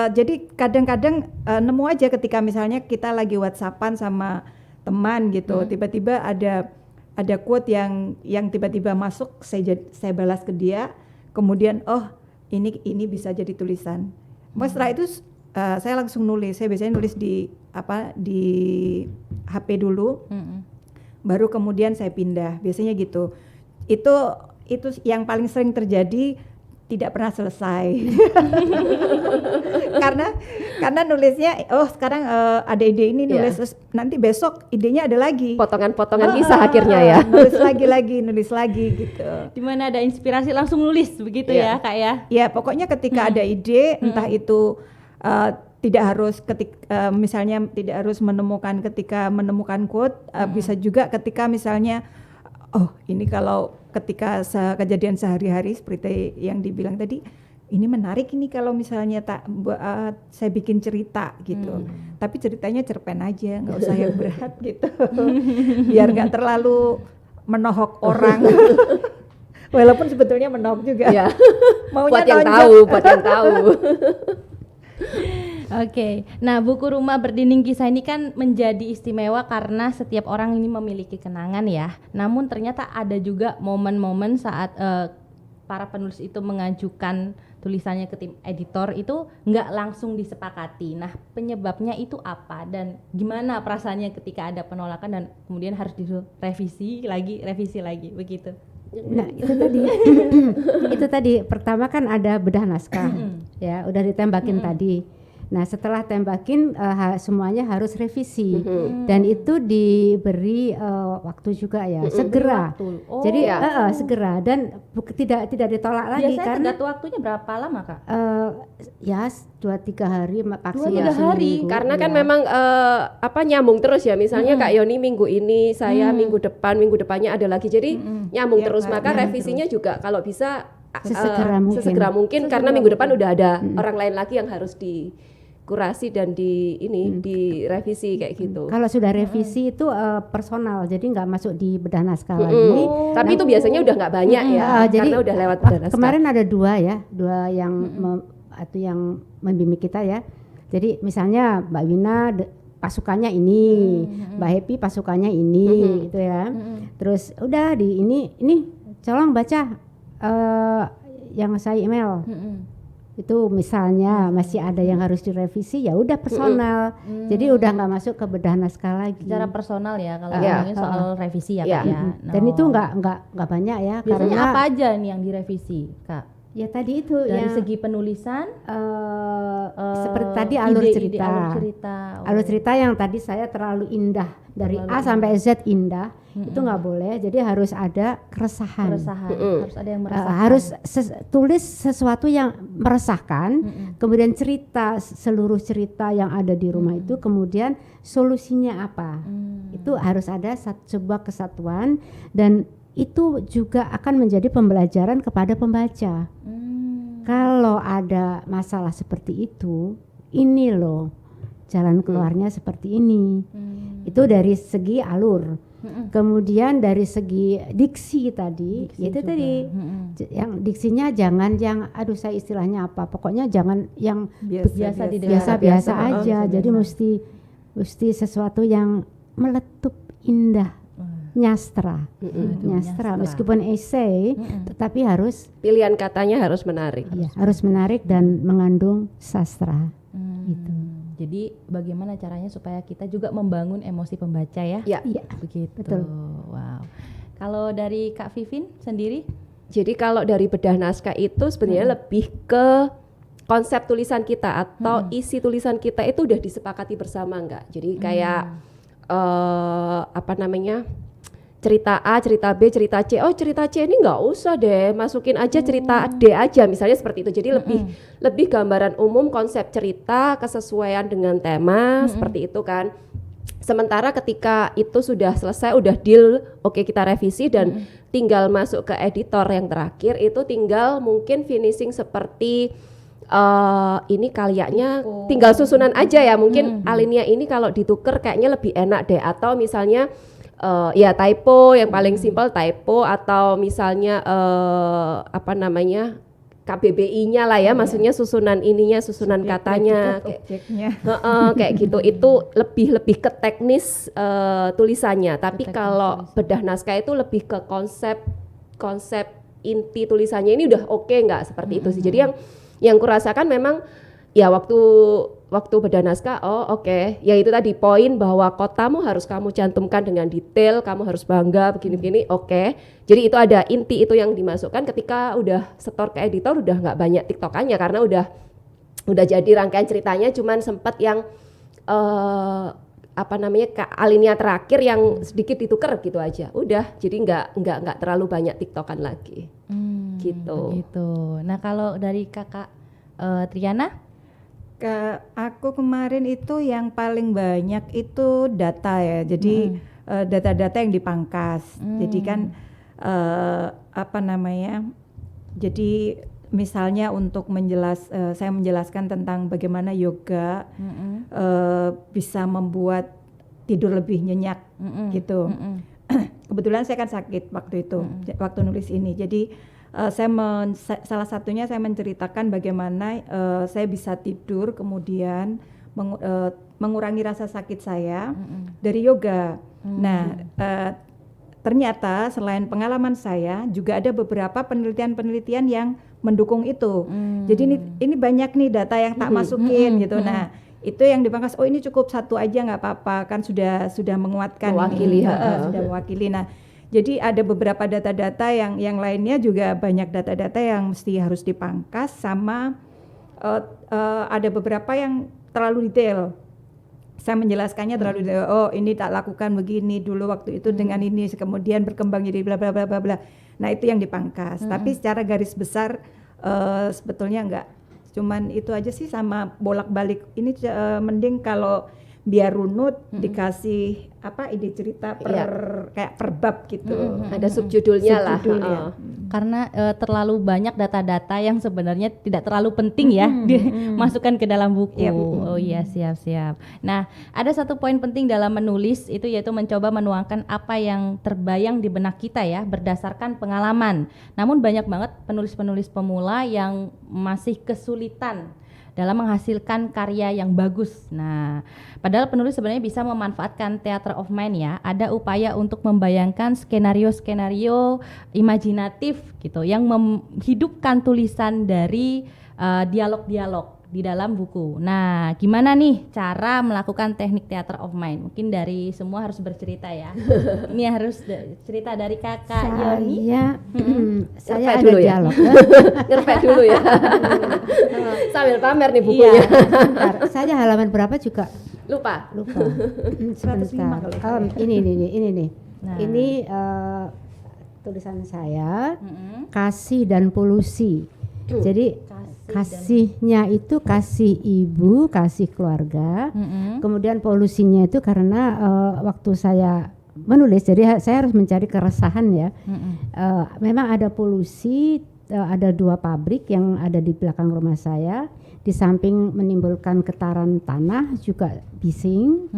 Jadi kadang-kadang nemu aja ketika misalnya kita lagi WhatsAppan sama teman gitu, tiba-tiba ada quote yang tiba-tiba masuk, saya balas ke dia, kemudian oh ini bisa jadi tulisan. Setelah itu saya langsung nulis. Saya biasanya nulis di HP dulu, baru kemudian saya pindah. Biasanya gitu. Itu yang paling sering terjadi, tidak pernah selesai. karena nulisnya sekarang ada ide ini, nulis terus nanti besok idenya ada lagi. Potongan-potongan kisah akhirnya ya. nulis lagi gitu. Dimana ada inspirasi langsung nulis begitu ya Kak ya? Ya pokoknya ketika ada ide, entah itu tidak harus misalnya tidak harus ketika menemukan quote, bisa juga ketika misalnya ini kalau ketika kejadian sehari-hari seperti yang dibilang tadi, ini menarik ini kalau misalnya saya bikin cerita gitu. Tapi ceritanya cerpen aja, nggak usah yang berat gitu. Biar nggak terlalu menohok orang. Walaupun sebetulnya menohok juga. Ya. Maunya buat yang tahu. Oke, nah buku Rumah Berdinding Kisah ini kan menjadi istimewa karena setiap orang ini memiliki kenangan ya. Namun ternyata ada juga momen-momen saat para penulis itu mengajukan tulisannya ke tim editor itu nggak langsung disepakati. Nah penyebabnya itu apa dan gimana perasaannya ketika ada penolakan dan kemudian harus direvisi lagi begitu? Nah itu tadi pertama kan ada bedah naskah ya udah ditembakin tadi. Nah setelah tembakin semuanya harus revisi dan itu diberi waktu juga ya segera. Jadi segera dan tidak ditolak lagi. Biasanya karena waktunya berapa lama Kak? Ya 2-3 hari maksimal 2-3 hari karena kan memang nyambung terus ya. Misalnya Kak Yoni minggu ini, saya minggu depannya ada lagi. Jadi nyambung terus. Maka revisinya juga kalau bisa sesegera mungkin karena minggu depan udah ada orang lain lagi yang harus dikurasi dan direvisi kayak gitu. Kalau sudah revisi itu personal, jadi nggak masuk di bedah naskah lagi. Tapi itu biasanya udah nggak banyak ya, jadi karena udah lewat bedah naskah. Kemarin ada dua yang yang membimbing kita ya. Jadi misalnya Mbak Wina pasukannya ini, Mbak Happy pasukannya ini, gitu ya. Terus udah ini tolong baca yang saya email. Itu misalnya masih ada yang harus direvisi, ya udah personal. Jadi udah nggak masuk ke bedah naskah lagi. Secara personal ya kalau ngomongin soal revisi ya Kak ya. Dan itu nggak banyak ya. Biasanya karena apa aja nih yang direvisi Kak? Ya tadi itu dari segi penulisan seperti tadi alur cerita yang tadi saya terlalu indah dari A sampai Z indah. Itu nggak boleh, jadi harus ada keresahan. Harus ada yang meresahkan. Harus tulis sesuatu yang meresahkan, kemudian seluruh cerita yang ada di rumah itu, kemudian solusinya apa. Itu harus ada sebuah kesatuan dan itu juga akan menjadi pembelajaran kepada pembaca. Kalau ada masalah seperti itu, ini loh jalan keluarnya seperti ini. Itu dari segi alur. Kemudian dari segi diksi tadi, itu tadi yang diksinya jangan yang saya istilahnya apa, pokoknya jangan yang biasa aja. Jadi mesti sesuatu yang meletup indah, nyastra, meskipun esai, tetapi harus pilihan katanya harus menarik. Iya, harus menarik dan mengandung sastra. Gitu. Jadi bagaimana caranya supaya kita juga membangun emosi pembaca ya? Iya, begitu. Betul. Wow. Kalau dari Kak Vivin sendiri? Jadi kalau dari bedah naskah itu sebenarnya lebih ke konsep tulisan kita atau isi tulisan kita itu udah disepakati bersama enggak? Jadi kayak cerita A, cerita B, cerita C. Oh, cerita C ini nggak usah deh, masukin aja cerita D aja, misalnya seperti itu. Jadi lebih gambaran umum konsep cerita, kesesuaian dengan tema, seperti itu kan. Sementara ketika itu sudah selesai, udah deal, oke kita revisi dan tinggal masuk ke editor yang terakhir, itu tinggal mungkin finishing seperti ini kaliaknya tinggal susunan aja ya. Mungkin alinea ini kalau dituker kayaknya lebih enak deh, atau misalnya typo yang paling simpel typo, atau misalnya KBBI-nya lah ya, maksudnya susunan ininya, susunan katanya, kayak gitu. Itu lebih ke teknis tulisannya. Tapi kalau bedah naskah itu lebih ke konsep inti tulisannya ini udah oke nggak seperti itu sih. Jadi yang kurasakan memang ya waktu waktu bernaskah, oke. Ya itu tadi poin bahwa kotamu harus kamu cantumkan dengan detail, kamu harus bangga begini-begini, oke. Jadi itu ada inti itu yang dimasukkan. Ketika udah setor ke editor udah nggak banyak tiktokannya karena udah jadi rangkaian ceritanya, cuman sempat yang alinea terakhir yang sedikit ditukar gitu aja. Udah, jadi nggak terlalu banyak tiktokan lagi. Gitu. Begitu. Nah kalau dari kakak Triana? Aku kemarin itu yang paling banyak itu data ya. Jadi data-data yang dipangkas. Jadi kan jadi misalnya untuk saya menjelaskan tentang bagaimana yoga bisa membuat tidur lebih nyenyak gitu. Kebetulan saya kan sakit waktu itu, waktu nulis ini. Jadi salah satunya saya menceritakan bagaimana saya bisa tidur, kemudian mengurangi rasa sakit saya dari yoga. Nah, ternyata selain pengalaman saya juga ada beberapa penelitian-penelitian yang mendukung itu. Jadi ini banyak nih data yang tak masukin gitu. Nah, itu yang dipangkas. Oh ini cukup satu aja nggak apa-apa, kan sudah menguatkan, sudah mewakili. Nah, jadi ada beberapa data-data yang lainnya juga banyak data-data yang mesti harus dipangkas, sama ada beberapa yang terlalu detail. Saya menjelaskannya terlalu detail. Oh ini tak lakukan begini dulu waktu itu dengan ini, kemudian berkembang jadi bla bla bla bla bla. Nah itu yang dipangkas. Tapi secara garis besar sebetulnya enggak. Cuman itu aja sih, sama bolak-balik. Ini mending kalau biar runut dikasih ide cerita kayak per bab gitu. Ada subjudulnya lah. Karena terlalu banyak data-data yang sebenarnya tidak terlalu penting ya dimasukkan ke dalam buku. Oh iya, siap. Nah, ada satu poin penting dalam menulis itu, yaitu mencoba menuangkan apa yang terbayang di benak kita ya, berdasarkan pengalaman. Namun banyak banget penulis-penulis pemula yang masih kesulitan dalam menghasilkan karya yang bagus. Nah, padahal penulis sebenarnya bisa memanfaatkan theater of mind ya. Ada upaya untuk membayangkan skenario-skenario imajinatif gitu yang menghidupkan tulisan dari dialog-dialog di dalam buku. Nah, gimana nih cara melakukan teknik theater of mind? Mungkin dari semua harus bercerita ya. Ini harus cerita dari kakak Yoni. Saya ada dialog. Ngerpek dulu ya. Sambil pamer nih bukunya. Sebentar, saya halaman berapa juga Lupa. Sebentar. Ini nih. Nah. Ini tulisan saya, kasih dan polusi. Jadi kasihnya itu kasih ibu, kasih keluarga. Kemudian polusinya itu karena waktu saya menulis, jadi saya harus mencari keresahan ya. Memang ada polusi, ada 2 pabrik yang ada di belakang rumah saya. Di samping menimbulkan getaran tanah juga bising.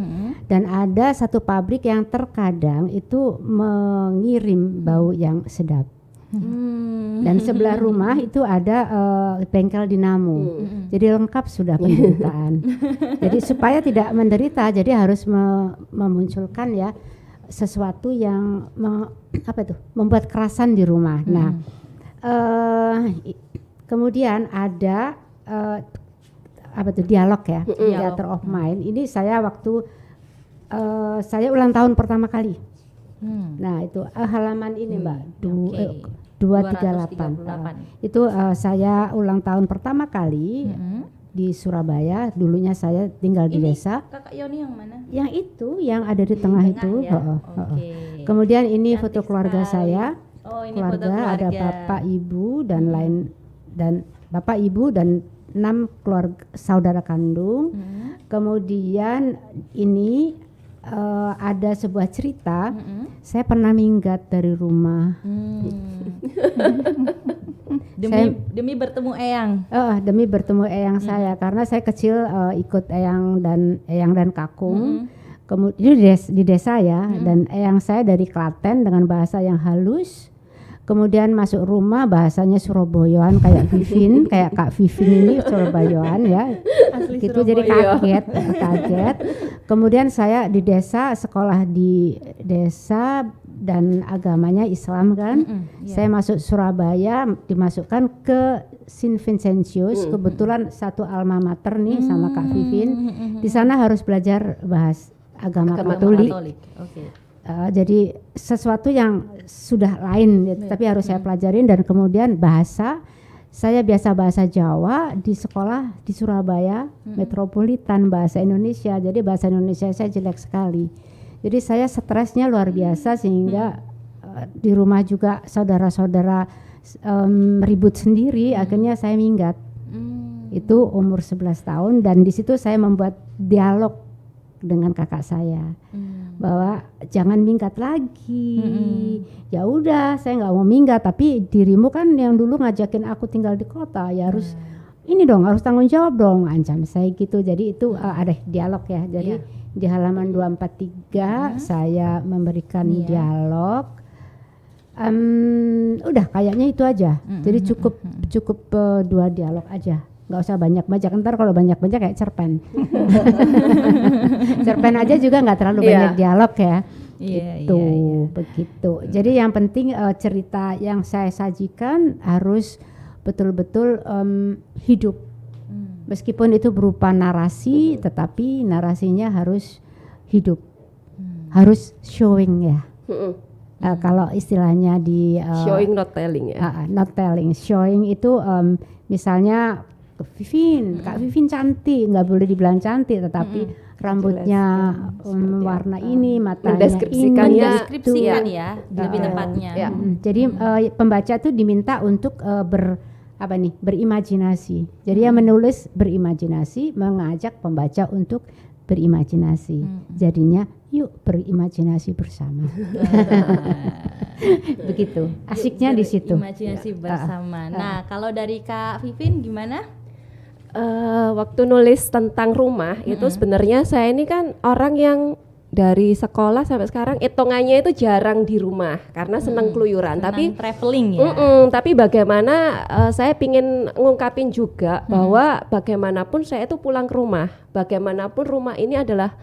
Dan ada 1 pabrik yang terkadang itu mengirim bau yang sedap. Dan sebelah rumah itu ada bengkel dinamo. Jadi lengkap sudah penderitaan. Jadi supaya tidak menderita, jadi harus memunculkan ya sesuatu yang membuat kerasan di rumah. Nah, kemudian ada dialog ya, theater of mind. Ini saya waktu saya ulang tahun pertama kali. Nah itu halaman ini Mbak, 238. Itu saya ulang tahun pertama kali di Surabaya. Dulunya saya tinggal di desa. Kakak Yoni yang mana? Yang itu, yang ada di tengah itu. Ya? Kemudian ini Cantik foto keluarga sekali. saya. Ini Keluarga, foto keluarga. ada bapak ibu dan bapak ibu dan 6 keluarga saudara kandung. Kemudian ini ada sebuah cerita. Saya pernah minggat dari rumah. Demi bertemu eyang. Demi bertemu eyang saya, karena saya kecil ikut eyang dan kakung. Kemudian di desa ya, dan eyang saya dari Klaten dengan bahasa yang halus. Kemudian masuk rumah bahasanya Surabayaan kayak Vivin, kayak Kak Vivin ini Surabayaan ya. Asli gitu, jadi kaget. Kemudian saya di desa, sekolah di desa dan agamanya Islam kan. Saya masuk Surabaya, dimasukkan ke Saint Vincentius, kebetulan satu alma mater nih sama Kak Vivin. Di sana harus belajar bahas agama Katolik. Oke. Jadi sesuatu yang sudah lain, tapi harus saya pelajarin. Dan kemudian bahasa, saya biasa bahasa Jawa di sekolah di Surabaya metropolitan, bahasa Indonesia. Jadi bahasa Indonesia saya jelek sekali. Jadi saya stresnya luar biasa sehingga di rumah juga saudara-saudara ribut sendiri. Akhirnya saya minggat. Itu umur 11 tahun dan di situ saya membuat dialog dengan kakak saya. Bahwa jangan minggat lagi. Ya udah, saya nggak mau minggat, tapi dirimu kan yang dulu ngajakin aku tinggal di kota, ya harus ini dong, harus tanggung jawab dong, ancam saya gitu. Jadi itu ada dialog ya. Jadi di halaman 243 saya memberikan dialog. Udah kayaknya itu aja. Jadi cukup 2 dialog aja. Nggak usah banyak-banyak, ntar kalau banyak-banyak kayak cerpen. Cerpen aja juga nggak terlalu banyak dialog ya. Gitu, begitu. Jadi yang penting cerita yang saya sajikan harus betul-betul hidup. Meskipun itu berupa narasi, tetapi narasinya harus hidup, harus showing ya. Kalau istilahnya di showing not telling ya. Not telling, showing itu misalnya Kak Vivin cantik, nggak boleh dibilang cantik, tetapi rambutnya warna ini, matanya ini, mendeskripsikan ya, lebih tepatnya. Jadi pembaca tuh diminta untuk berimajinasi. Jadi yang menulis berimajinasi, mengajak pembaca untuk berimajinasi. Jadinya yuk berimajinasi bersama. Begitu. Asiknya di situ. Imajinasi bersama. Nah, kalau dari Kak Vivin gimana? Waktu nulis tentang rumah itu sebenarnya saya ini kan orang yang dari sekolah sampai sekarang hitungannya itu jarang di rumah karena senang keluyuran, tapi traveling ya. Tapi bagaimana saya pingin ngungkapin juga bahwa bagaimanapun saya itu pulang ke rumah, bagaimanapun rumah ini adalah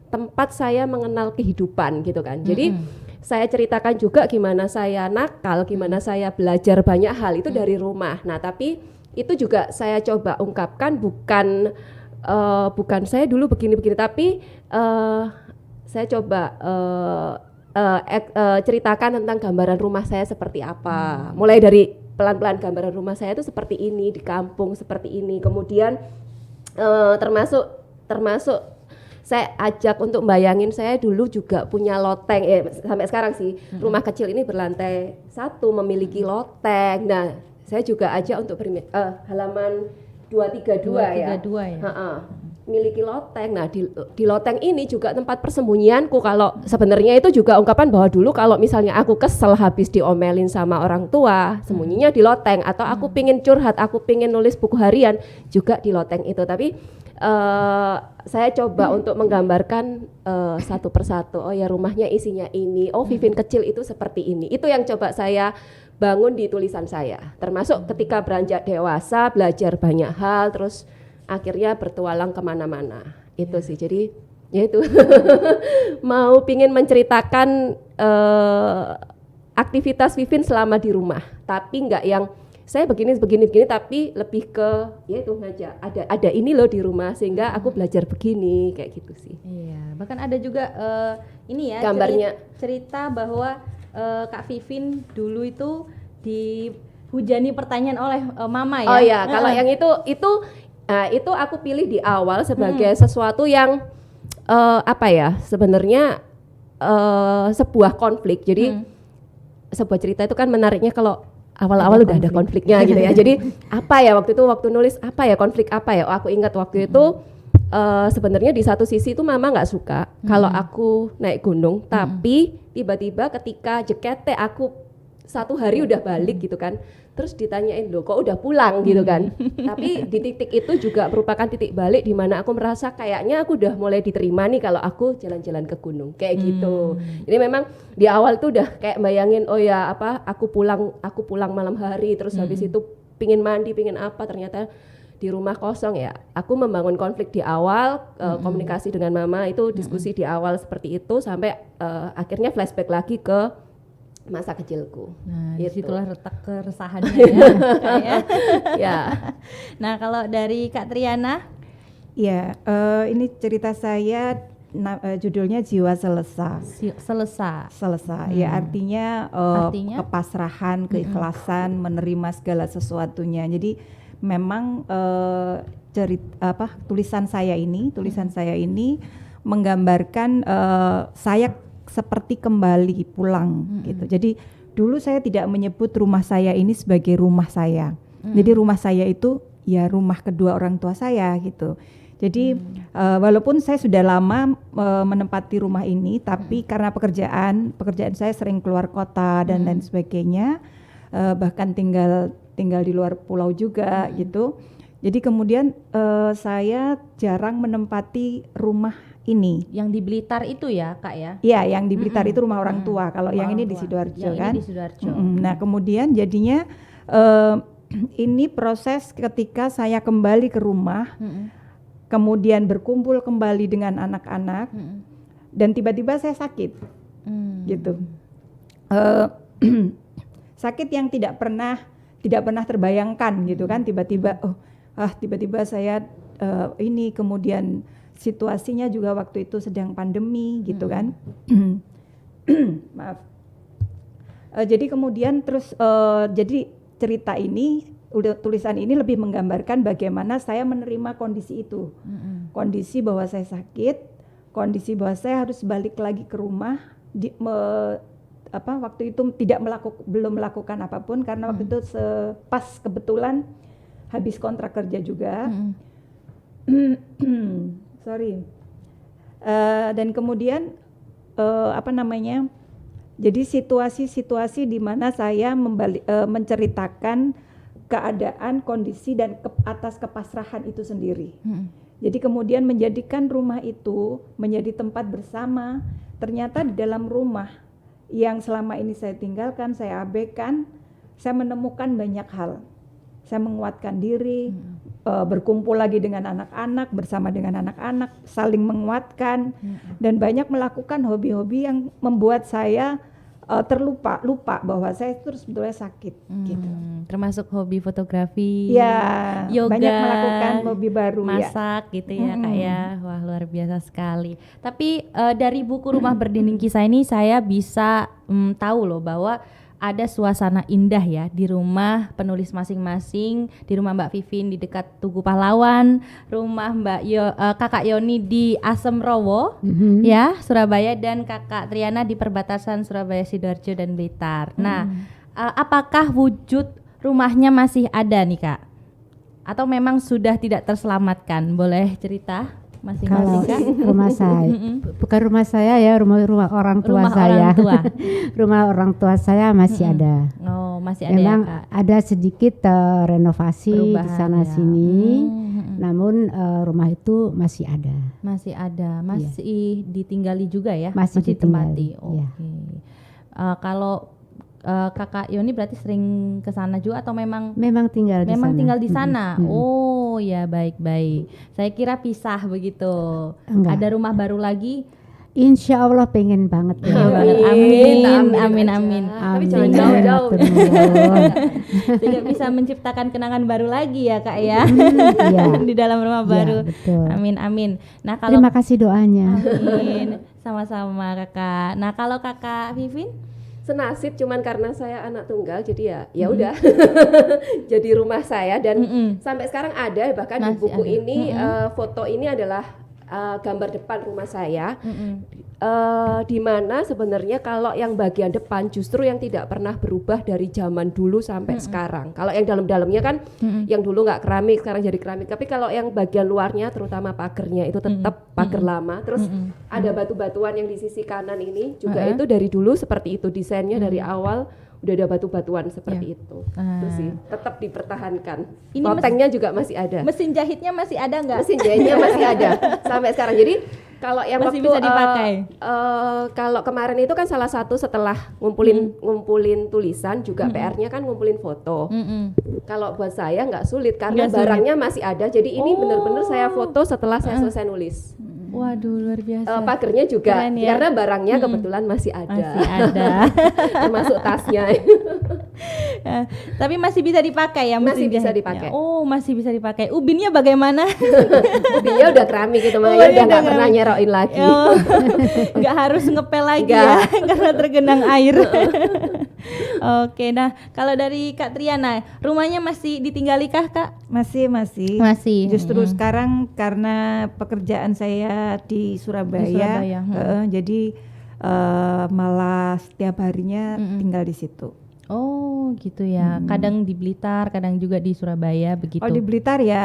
tempat saya mengenal kehidupan gitu kan. Jadi saya ceritakan juga gimana saya nakal, gimana saya belajar banyak hal itu dari rumah. Nah, tapi itu juga saya coba ungkapkan bukan saya dulu begini-begini, tapi saya coba ceritakan tentang gambaran rumah saya seperti apa. Mulai dari pelan-pelan gambaran rumah saya itu seperti ini di kampung, seperti ini. Kemudian termasuk saya ajak untuk bayangin saya dulu juga punya loteng, sampai sekarang sih rumah kecil ini berlantai 1 memiliki loteng. Nah, saya juga ajak untuk halaman 232 ya. Miliki loteng. Nah, di loteng ini juga tempat persembunyianku. Kalau sebenarnya itu juga ungkapan bahwa dulu kalau misalnya aku kesel habis diomelin sama orang tua, sembunyinya di loteng, atau aku pingin curhat, aku pingin nulis buku harian juga di loteng itu. Tapi saya coba untuk menggambarkan satu persatu. Oh ya, rumahnya isinya ini. Oh, Vivin kecil itu seperti ini. Itu yang coba saya bangun di tulisan saya. Termasuk ketika beranjak dewasa, belajar banyak hal, terus akhirnya bertualang kemana-mana. Itu sih. Jadi ya itu mau pingin menceritakan aktivitas Vivin selama di rumah, tapi nggak yang saya begini, tapi lebih ke ya itu ngajak ada ini loh di rumah sehingga aku belajar begini kayak gitu sih. Iya, bahkan ada juga ini ya gambarnya cerita bahwa Kak Vivin dulu itu dihujani pertanyaan oleh mama ya. Oh ya, kalau yang itu aku pilih di awal sebagai sesuatu yang sebenarnya sebuah konflik. Jadi sebuah cerita itu kan menariknya kalau awal-awal udah ada konfliknya gitu ya. Jadi waktu nulis konflik apa ya? Oh, aku ingat waktu itu sebenarnya di satu sisi itu mama nggak suka kalau aku naik gunung, tapi tiba-tiba ketika JKT aku 1 hari udah balik gitu kan, terus ditanyain loh kok udah pulang gitu kan. Tapi di titik itu juga merupakan titik balik di mana aku merasa kayaknya aku udah mulai diterima nih kalau aku jalan-jalan ke gunung kayak gitu. Jadi memang di awal tuh udah kayak bayangin aku pulang malam hari, terus habis itu pingin mandi, pingin apa, ternyata di rumah kosong ya. Aku membangun konflik di awal, komunikasi dengan mama itu diskusi di awal seperti itu sampai akhirnya flashback lagi ke masa kecilku. Nah, Gitu. disitulah letak keresahannya ya. Kak, ya. Ya. Nah, kalau dari Kak Triana, Ya, ini cerita saya judulnya Jiwa Selesa. selesai. Ya artinya, Artinya? kepasrahan, keikhlasan, menerima segala sesuatunya. Jadi memang tulisan saya ini menggambarkan saya seperti kembali pulang gitu. Jadi dulu saya tidak menyebut rumah saya ini sebagai rumah saya. Jadi rumah saya itu ya rumah kedua orang tua saya gitu. Jadi walaupun saya sudah lama menempati rumah ini, tapi karena pekerjaan saya sering keluar kota dan lain sebagainya, bahkan tinggal di luar pulau juga gitu. Jadi kemudian saya jarang menempati rumah ini. Yang di Blitar itu ya, Kak ya? Iya, yang di Blitar itu rumah orang tua. Kalau Rumah yang ini orang di tua. Sidoarjo Yang kan. ini di Sidoarjo. Nah kemudian jadinya ini proses ketika saya kembali ke rumah. Kemudian berkumpul kembali dengan anak-anak dan tiba-tiba saya sakit gitu, sakit yang tidak pernah terbayangkan gitu kan, tiba-tiba tiba-tiba saya ini, kemudian situasinya juga waktu itu sedang pandemi gitu kan. Maaf. Jadi kemudian terus jadi cerita ini, tulisan ini lebih menggambarkan bagaimana saya menerima kondisi itu, kondisi bahwa saya sakit, kondisi bahwa saya harus balik lagi ke rumah, waktu itu belum melakukan apapun karena waktu itu pas kebetulan habis kontrak kerja juga, dan kemudian jadi situasi-situasi di mana saya menceritakan keadaan, kondisi dan atas kepasrahan itu sendiri. Jadi kemudian menjadikan rumah itu menjadi tempat bersama. Ternyata di dalam rumah yang selama ini saya tinggalkan, saya abaikan, saya menemukan banyak hal. Saya menguatkan diri, berkumpul lagi dengan anak-anak, bersama dengan anak-anak, saling menguatkan, dan banyak melakukan hobi-hobi yang membuat saya lupa bahwa saya terus sebetulnya sakit gitu. Termasuk hobi fotografi, ya, yoga, banyak melakukan hobi baru, masak gitu ya Kak ya. Wah, luar biasa sekali. Tapi dari buku Rumah Berdinding Kisah ini saya bisa tahu loh bahwa ada suasana indah ya di rumah penulis masing-masing, di rumah Mbak Vivin di dekat Tugu Pahlawan, rumah Kakak Yoni di Asem Rowo ya, Surabaya, dan Kakak Triana di perbatasan Surabaya, Sidoarjo dan Blitar. Nah, apakah wujud rumahnya masih ada nih Kak? Atau memang sudah tidak terselamatkan? Boleh cerita masing-masing Kak? Rumah saya, bukan rumah saya ya, rumah orang tua saya. Orang tua. Rumah orang tua saya masih ada. Oh, masih ada. Memang ya Kak? ada sedikit renovasi di sana ya. sini, namun rumah itu masih ada. Masih ada, masih ditinggali juga ya? Masih ditinggali, ditempati. Oke. ya. Kalau Kakak Yoni berarti sering ke sana juga atau memang tinggal di sana? tinggal di sana. Oh, ya baik-baik. Saya kira pisah begitu. Enggak. Ada rumah baru lagi. Insya Allah pengen banget. Amin. Tapi jangan jauh-jauh. Sehingga bisa menciptakan kenangan baru lagi ya Kak ya. Iya. Di dalam rumah baru. Betul. Amin. Nah, kalau Terima kasih doanya. Amin. Sama-sama Kakak. Nah, kalau Kakak Vivin? Senasib, cuman karena saya anak tunggal jadi ya udah jadi rumah saya, dan sampai sekarang ada, bahkan di Masih buku ada. ini foto ini adalah gambar depan rumah saya, di mana sebenarnya kalau yang bagian depan justru yang tidak pernah berubah dari zaman dulu sampai sekarang. Kalau yang dalam-dalamnya kan yang dulu nggak keramik, sekarang jadi keramik. Tapi kalau yang bagian luarnya, terutama pagernya itu tetap pager lama. Terus ada batu-batuan yang di sisi kanan ini juga itu dari dulu seperti itu, desainnya dari awal udah ada batu-batuan seperti itu. Itu sih tetap dipertahankan. Ini Lotengnya juga masih ada. Mesin jahitnya masih ada nggak? Mesin jahitnya masih ada sampai sekarang. Jadi Kalau yang Masih waktu bisa dipakai? Kalau kemarin itu kan salah satu setelah ngumpulin tulisan juga PR-nya kan ngumpulin foto. Kalau buat saya nggak sulit karena Nggak sulit. barangnya masih ada. Jadi ini Oh. benar-benar saya foto setelah saya selesai nulis. Waduh, luar biasa. Pagernya juga Keren ya. karena barangnya kebetulan masih ada. Masih ada. Termasuk tasnya. Tapi masih bisa dipakai ya Masih mesin bisa jahitnya? dipakai. Oh, masih bisa dipakai. Ubinnya bagaimana? Dia udah keramik gitu makanya iya, udah udah nggak pernah keramik. nyerokin lagi. Oh, nggak harus ngepel lagi Nggak. ya karena tergenang air. Oke, nah kalau dari Kak Triana, rumahnya masih ditinggalikah Kak? Masih. Masih. Justru sekarang karena pekerjaan saya di Surabaya, Surabaya, jadi malah setiap harinya tinggal di situ. Oh gitu ya. Kadang di Blitar, kadang juga di Surabaya begitu. Oh di Blitar ya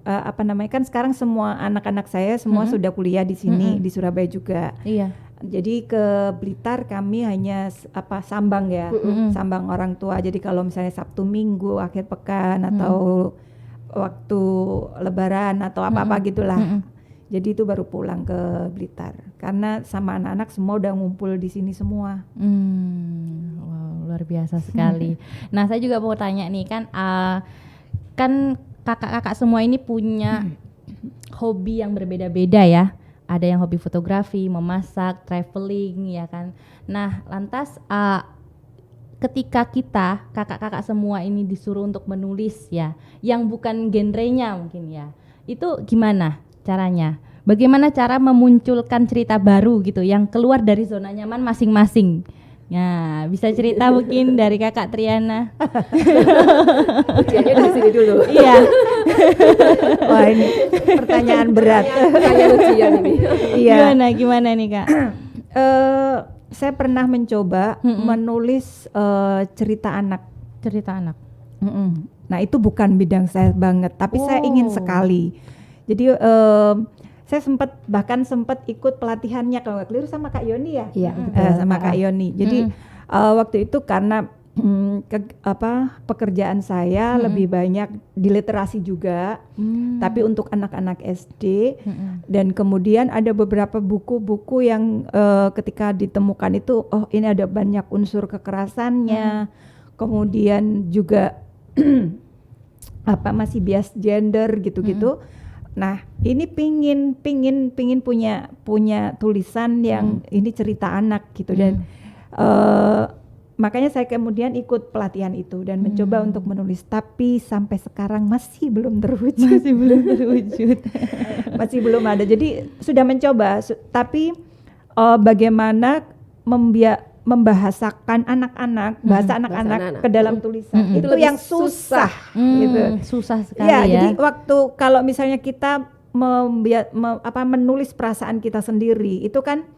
apa namanya kan sekarang semua anak-anak saya semua sudah kuliah di sini di Surabaya juga. Iya. Jadi ke Blitar kami hanya sambang ya, sambang orang tua. Jadi kalau misalnya Sabtu Minggu akhir pekan atau waktu Lebaran atau apa-apa gitulah. Jadi itu baru pulang ke Blitar karena sama anak-anak semua udah ngumpul di sini semua. Wow, luar biasa sekali. Nah, saya juga mau tanya nih kan kakak-kakak semua ini punya hobi yang berbeda-beda ya. Ada yang hobi fotografi, memasak, traveling ya kan. Nah, lantas ketika kita kakak-kakak semua ini disuruh untuk menulis ya, yang bukan genrenya mungkin ya, itu gimana caranya? Bagaimana cara memunculkan cerita baru gitu yang keluar dari zona nyaman masing-masing? Nah, bisa cerita mungkin dari Kakak Triana. Ujiannya dari sini dulu. Iya. Wah ini pertanyaan berat. Pertanyaan ujian ini. Iya. Gimana nih Kak? Saya pernah mencoba menulis cerita anak. Cerita anak. Nah itu bukan bidang saya banget, tapi saya ingin sekali. Jadi saya bahkan sempat ikut pelatihannya kalau nggak keliru sama Kak Yoni ya. Iya, betul. Sama Kak Yoni. Jadi waktu itu karena pekerjaan saya lebih banyak di literasi juga, tapi untuk anak-anak SD. Dan kemudian ada beberapa buku-buku yang ketika ditemukan itu, oh ini ada banyak unsur kekerasannya, kemudian juga masih bias gender gitu-gitu. Nah ini pingin punya tulisan yang ini cerita anak gitu dan makanya saya kemudian ikut pelatihan itu dan mencoba untuk menulis, tapi sampai sekarang masih belum terwujud. Masih belum ada. Jadi sudah mencoba, tapi bagaimana membahasakan anak-anak, bahasa anak-anak ke dalam tulisan itu yang susah gitu. Susah sekali Ya, ya. jadi waktu kalau misalnya kita menulis perasaan kita sendiri itu kan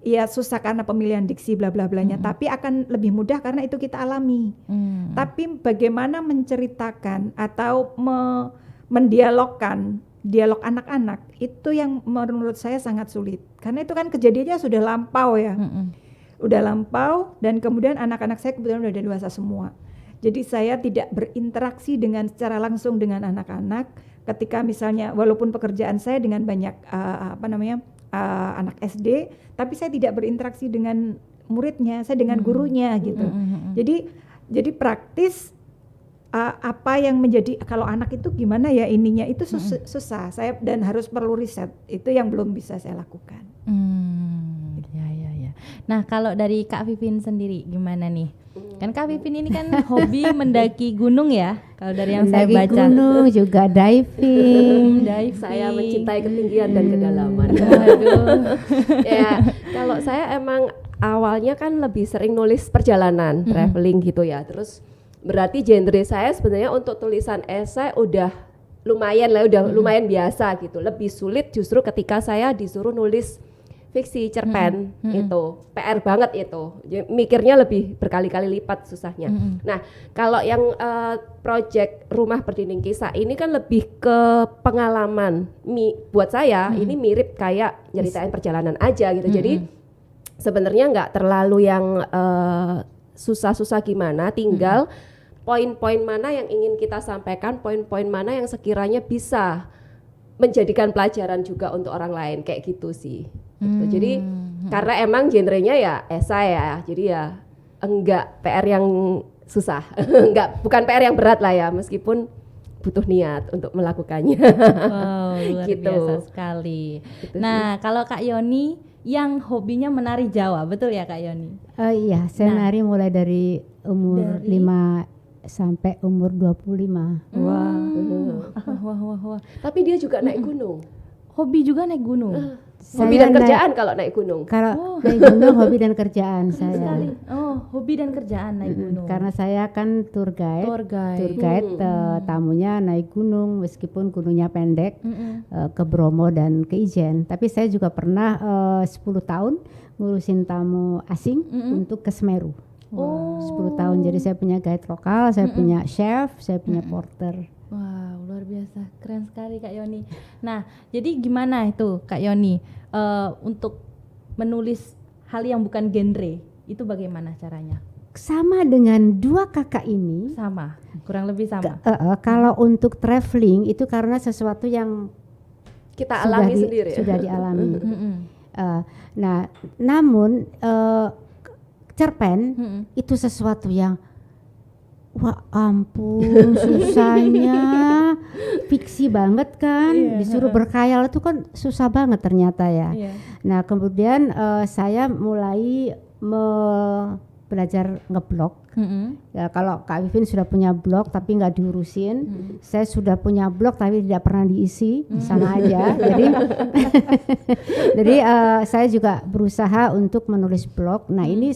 ya susah karena pemilihan diksi bla bla blanya, tapi akan lebih mudah karena itu kita alami. Tapi bagaimana menceritakan atau mendialogkan dialog anak-anak itu yang menurut saya sangat sulit karena itu kan kejadiannya sudah lampau ya. Udah lampau dan kemudian anak-anak saya kebetulan udah dewasa semua. Jadi saya tidak berinteraksi secara langsung dengan anak-anak ketika misalnya walaupun pekerjaan saya dengan banyak anak SD, tapi saya tidak berinteraksi dengan muridnya, saya dengan gurunya gitu. Jadi praktis apa yang menjadi kalau anak itu gimana ya ininya itu susah saya dan harus perlu riset, itu yang belum bisa saya lakukan. Ya. Nah kalau dari Kak Vivin sendiri gimana nih? Kan Kak Vivin ini kan hobi mendaki gunung ya. Kalau dari yang saya Mendaki baca. gunung juga diving. Saya mencintai ketinggian dan kedalaman. Waduh. Ya, kalau saya emang awalnya kan lebih sering nulis perjalanan, traveling gitu ya. Terus berarti genre saya sebenarnya untuk tulisan esai udah lumayan lah, udah lumayan biasa gitu. Lebih sulit justru ketika saya disuruh nulis fiksi cerpen, itu PR banget itu. Mikirnya lebih berkali-kali lipat susahnya. Nah, kalau yang project Rumah Berdinding Kisah ini kan lebih ke pengalaman. Buat saya ini mirip kayak nyeritain perjalanan aja gitu. Jadi sebenarnya nggak terlalu yang susah-susah gimana, tinggal poin-poin mana yang ingin kita sampaikan, poin-poin mana yang sekiranya bisa menjadikan pelajaran juga untuk orang lain kayak gitu sih. Gitu. Jadi karena emang genrenya ya esai ya, jadi ya enggak PR yang susah, bukan PR yang berat lah ya, meskipun butuh niat untuk melakukannya. Wow, luar Gitu. biasa sekali. Gitu Nah, kalau Kak Yoni yang hobinya menari Jawa, betul ya Kak Yoni? Iya, saya Nah. nari mulai dari umur Dari- 5 sampai umur 25. Wah. Tapi dia juga naik gunung. Hobi juga naik gunung. Hobi Saya dan naik- kerjaan kalau naik gunung. Kalau naik gunung hobi dan kerjaan saya. Sekali. Oh, hobi dan kerjaan naik gunung. Karena saya kan tour guide. tour guide. Tour guide tamunya naik gunung meskipun gunungnya pendek Mm-mm. ke Bromo dan ke Ijen. Tapi saya juga pernah 10 tahun ngurusin tamu asing untuk ke Semeru. Oh. 10 tahun. Jadi saya punya guide lokal, saya punya chef, saya punya porter. Wow, luar biasa, keren sekali Kak Yoni. Nah, jadi gimana itu Kak Yoni untuk menulis hal yang bukan genre? Itu bagaimana caranya? Sama dengan dua kakak ini. Sama, kurang lebih sama. Kalau untuk traveling itu karena sesuatu yang Kita alami sendiri ya. sudah dialami. Mm-mm. Nah, namun cerpen Mm-mm. itu sesuatu yang wah ampun susahnya, fiksi banget kan, Iya, disuruh berkhayal itu kan susah banget ternyata ya. Iya. Nah kemudian saya mulai belajar ngeblog. Mm-mm. Ya, kalau Kak Vivin sudah punya blog tapi nggak diurusin, saya sudah punya blog tapi tidak pernah diisi, sama aja. Jadi saya juga berusaha untuk menulis blog. Nah ini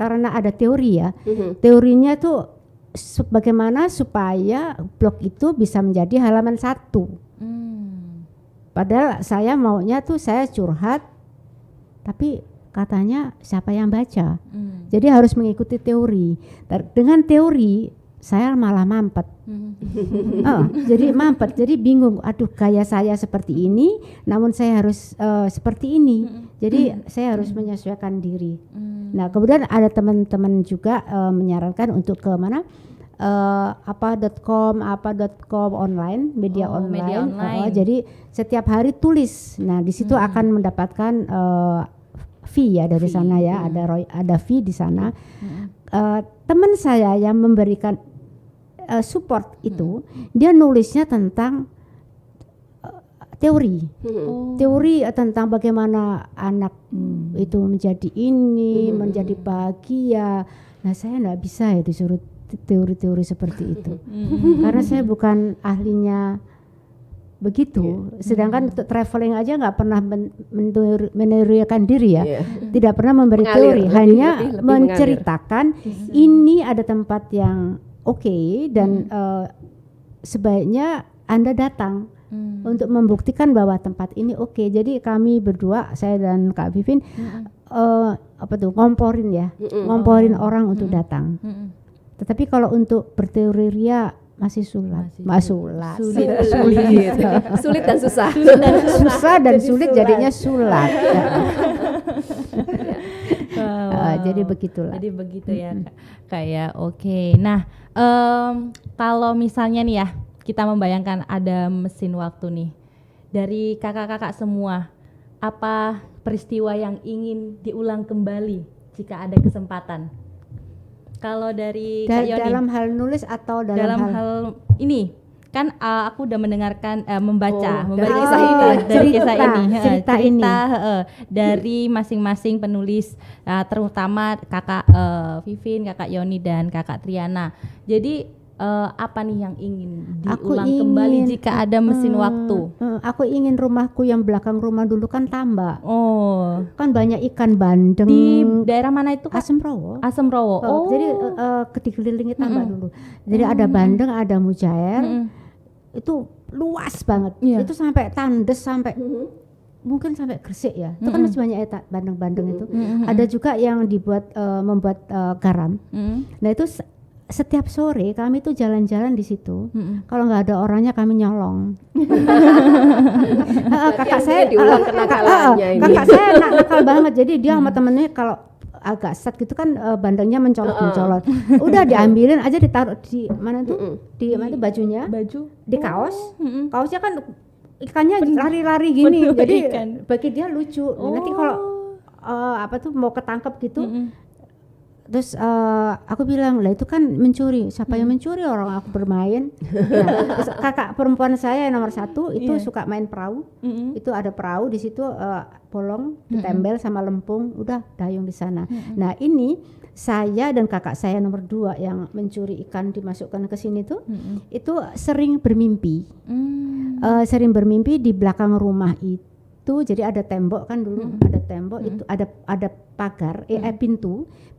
karena ada teori ya, teorinya tuh bagaimana supaya blog itu bisa menjadi halaman 1. Padahal saya maunya tuh saya curhat, tapi katanya siapa yang baca? Jadi harus mengikuti teori. Dengan teori saya malah mampet. Jadi mampet, jadi bingung. Aduh, gaya saya seperti ini, namun saya harus seperti ini. Jadi saya harus menyesuaikan diri. Nah, kemudian ada teman-teman juga menyarankan untuk ke mana? Apa.com online, media Oh, online. media online. Jadi setiap hari tulis. Nah, di situ akan mendapatkan fee ya dari sana ya, ada fee di sana. Teman saya yang memberikan support itu, dia nulisnya tentang teori, teori tentang bagaimana anak itu menjadi ini, menjadi bahagia. Nah, saya nggak bisa ya disuruh teori-teori seperti itu, karena saya bukan ahlinya begitu. Sedangkan untuk traveling aja nggak pernah meneriakan diri ya, tidak pernah memberi Mengalir, teori, lebih hanya mengalir. menceritakan ini ada tempat yang oke, dan sebaiknya Anda datang untuk membuktikan bahwa tempat ini oke. Jadi kami berdua, saya dan Kak Vivin, ngomporin orang untuk datang. Tetapi kalau untuk berteori ria masih sulit. Sulit dan susah. Susah dan sulit jadinya sulat. Jadi begitulah. Jadi begitu ya, kayak oke. Nah, kalau misalnya nih ya, kita membayangkan ada mesin waktu nih, dari kakak-kakak semua, apa peristiwa yang ingin diulang kembali jika ada kesempatan? Kalau dari Kak Yoni, Dalam hal nulis atau dalam hal ini kan aku udah mendengarkan membaca dari kisah ini. dari kisah ini cerita ini. Dari masing-masing penulis, terutama kakak Vivin, kakak Yoni dan kakak Triana. Jadi apa nih yang ingin diulang kembali jika ada mesin waktu? Aku ingin rumahku yang belakang rumah dulu kan tambak. Oh, Kan banyak ikan bandeng. di daerah mana itu Kak? Asem Rowo. Asem Rowo. Oh, Jadi dikelilingi tambak dulu. Jadi ada bandeng, ada mujair. Itu luas banget. Iya. Itu sampai Tandes, sampai mungkin sampai Gresik ya. Itu kan masih banyak bandeng-bandeng itu. Ada juga yang membuat garam. Nah itu setiap sore kami tuh jalan-jalan di situ. Kalau nggak ada orangnya kami nyolong. Kakak saya diulang kenakalannya ini. kakak saya nakal banget. Jadi dia sama temennya kalau agak set gitu kan bandengnya mencolot-mencolot. Udah diambilin aja, ditaruh di mana tuh? Di mana tuh bajunya? baju Di kaos. Kaosnya kan ikannya lari-lari gini. Penuh Jadi ikan. bagi dia lucu. Nanti kalau apa tuh mau ketangkep gitu, terus aku bilang, lah itu kan mencuri. Siapa yang mencuri? Orang aku bermain. Nah, terus kakak perempuan saya yang nomor 1 itu suka main perahu. Itu ada perahu di situ, bolong ditembel sama lempung, udah dayung di sana. Nah ini saya dan kakak saya nomor 2 yang mencuri ikan dimasukkan ke sini tuh, itu sering bermimpi. Sering bermimpi di belakang rumah itu, jadi ada tembok kan dulu, ada tembok itu ada pagar,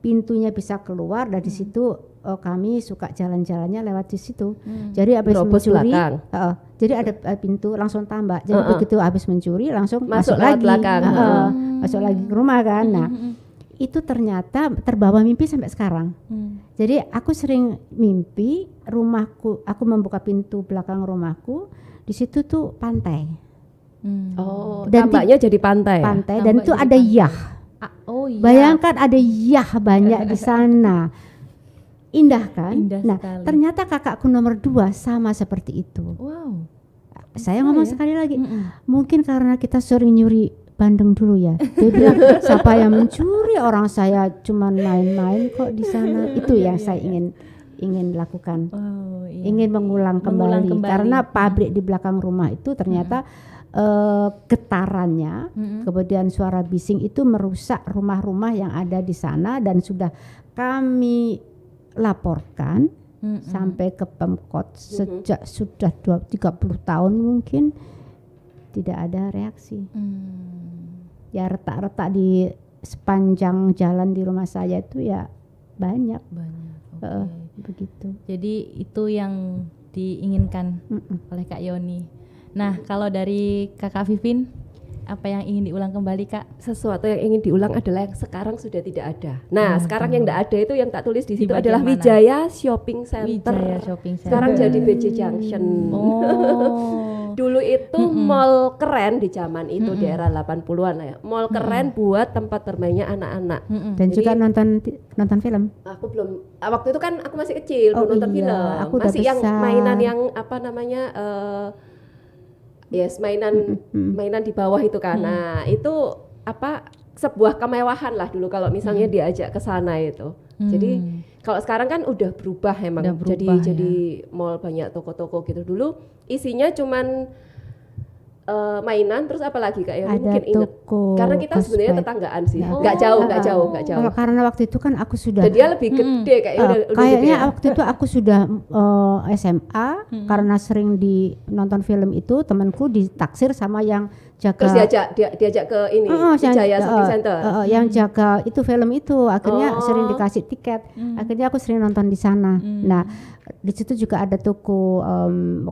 pintunya bisa keluar dari situ. Kami suka jalan-jalannya lewat di situ. Jadi habis Nerobos mencuri, belakang. jadi ada pintu langsung tambah. Jadi begitu habis mencuri langsung masuk lewat lagi, belakang. masuk lagi ke rumah kan. Nah itu ternyata terbawa mimpi sampai sekarang. Jadi aku sering mimpi rumahku, aku membuka pintu belakang rumahku, di situ tuh pantai. Oh, Dan tampaknya jadi pantai. Ya? Pantai dan itu ada yah. Oh iya. Bayangkan ada yah banyak di sana. Indah kan? Indah Nah, sekali. ternyata kakakku nomor 2 sama seperti itu. Wow. Saya ngomong sekali lagi, mungkin karena kita sering nyuri bandeng dulu ya. Dia bilang, siapa yang mencuri, orang saya cuma main-main kok di sana. Itu yang saya ingin lakukan. Oh, iya. Ingin mengulang kembali. Karena pabrik di belakang rumah itu ternyata getarannya, kemudian suara bising itu merusak rumah-rumah yang ada di sana, dan sudah kami laporkan sampai ke Pemkot sejak sudah 30 tahun mungkin tidak ada reaksi. Ya retak-retak di sepanjang jalan di rumah saya itu ya banyak. Oke. Begitu. Jadi itu yang diinginkan oleh Kak Yoni. Nah, kalau dari Kakak Vivin, apa yang ingin diulang kembali, Kak? Sesuatu yang ingin diulang adalah yang sekarang sudah tidak ada. Nah, sekarang yang tidak ada itu yang tak tulis di situ bagian adalah mana? Wijaya Shopping Center. Wijaya Shopping Center. Sekarang jadi BJ Junction. Oh. Dulu itu mall keren di zaman itu di era 80-an lah ya. Mall keren buat tempat bermainnya anak-anak. Dan Jadi, juga nonton film. aku belum waktu itu kan aku masih kecil, belum nonton iya, film. aku udah Masih yang besar. mainan yang apa namanya mainan di bawah itu kan. Nah, itu apa sebuah kemewahan lah dulu kalau misalnya diajak ke sana itu. Jadi kalau sekarang kan udah berubah emang. Udah berubah, jadi mall banyak toko-toko gitu. Dulu isinya cuman mainan, terus apa lagi Kak Yoni Ada mungkin inget. toko Karena kita sebenarnya kosmetik. tetanggaan sih. Nah, Nggak jauh. Kalau karena waktu itu kan aku sudah Dan dia lebih gede kayaknya udah gede kayaknya ya. waktu itu aku sudah SMA karena sering di nonton film itu, temanku ditaksir sama yang jaga. Terus diajak ke ini Wijaya Shopping Center. Yang jaga itu film itu, akhirnya sering dikasih tiket. Akhirnya aku sering nonton di sana. Nah, di situ juga ada toko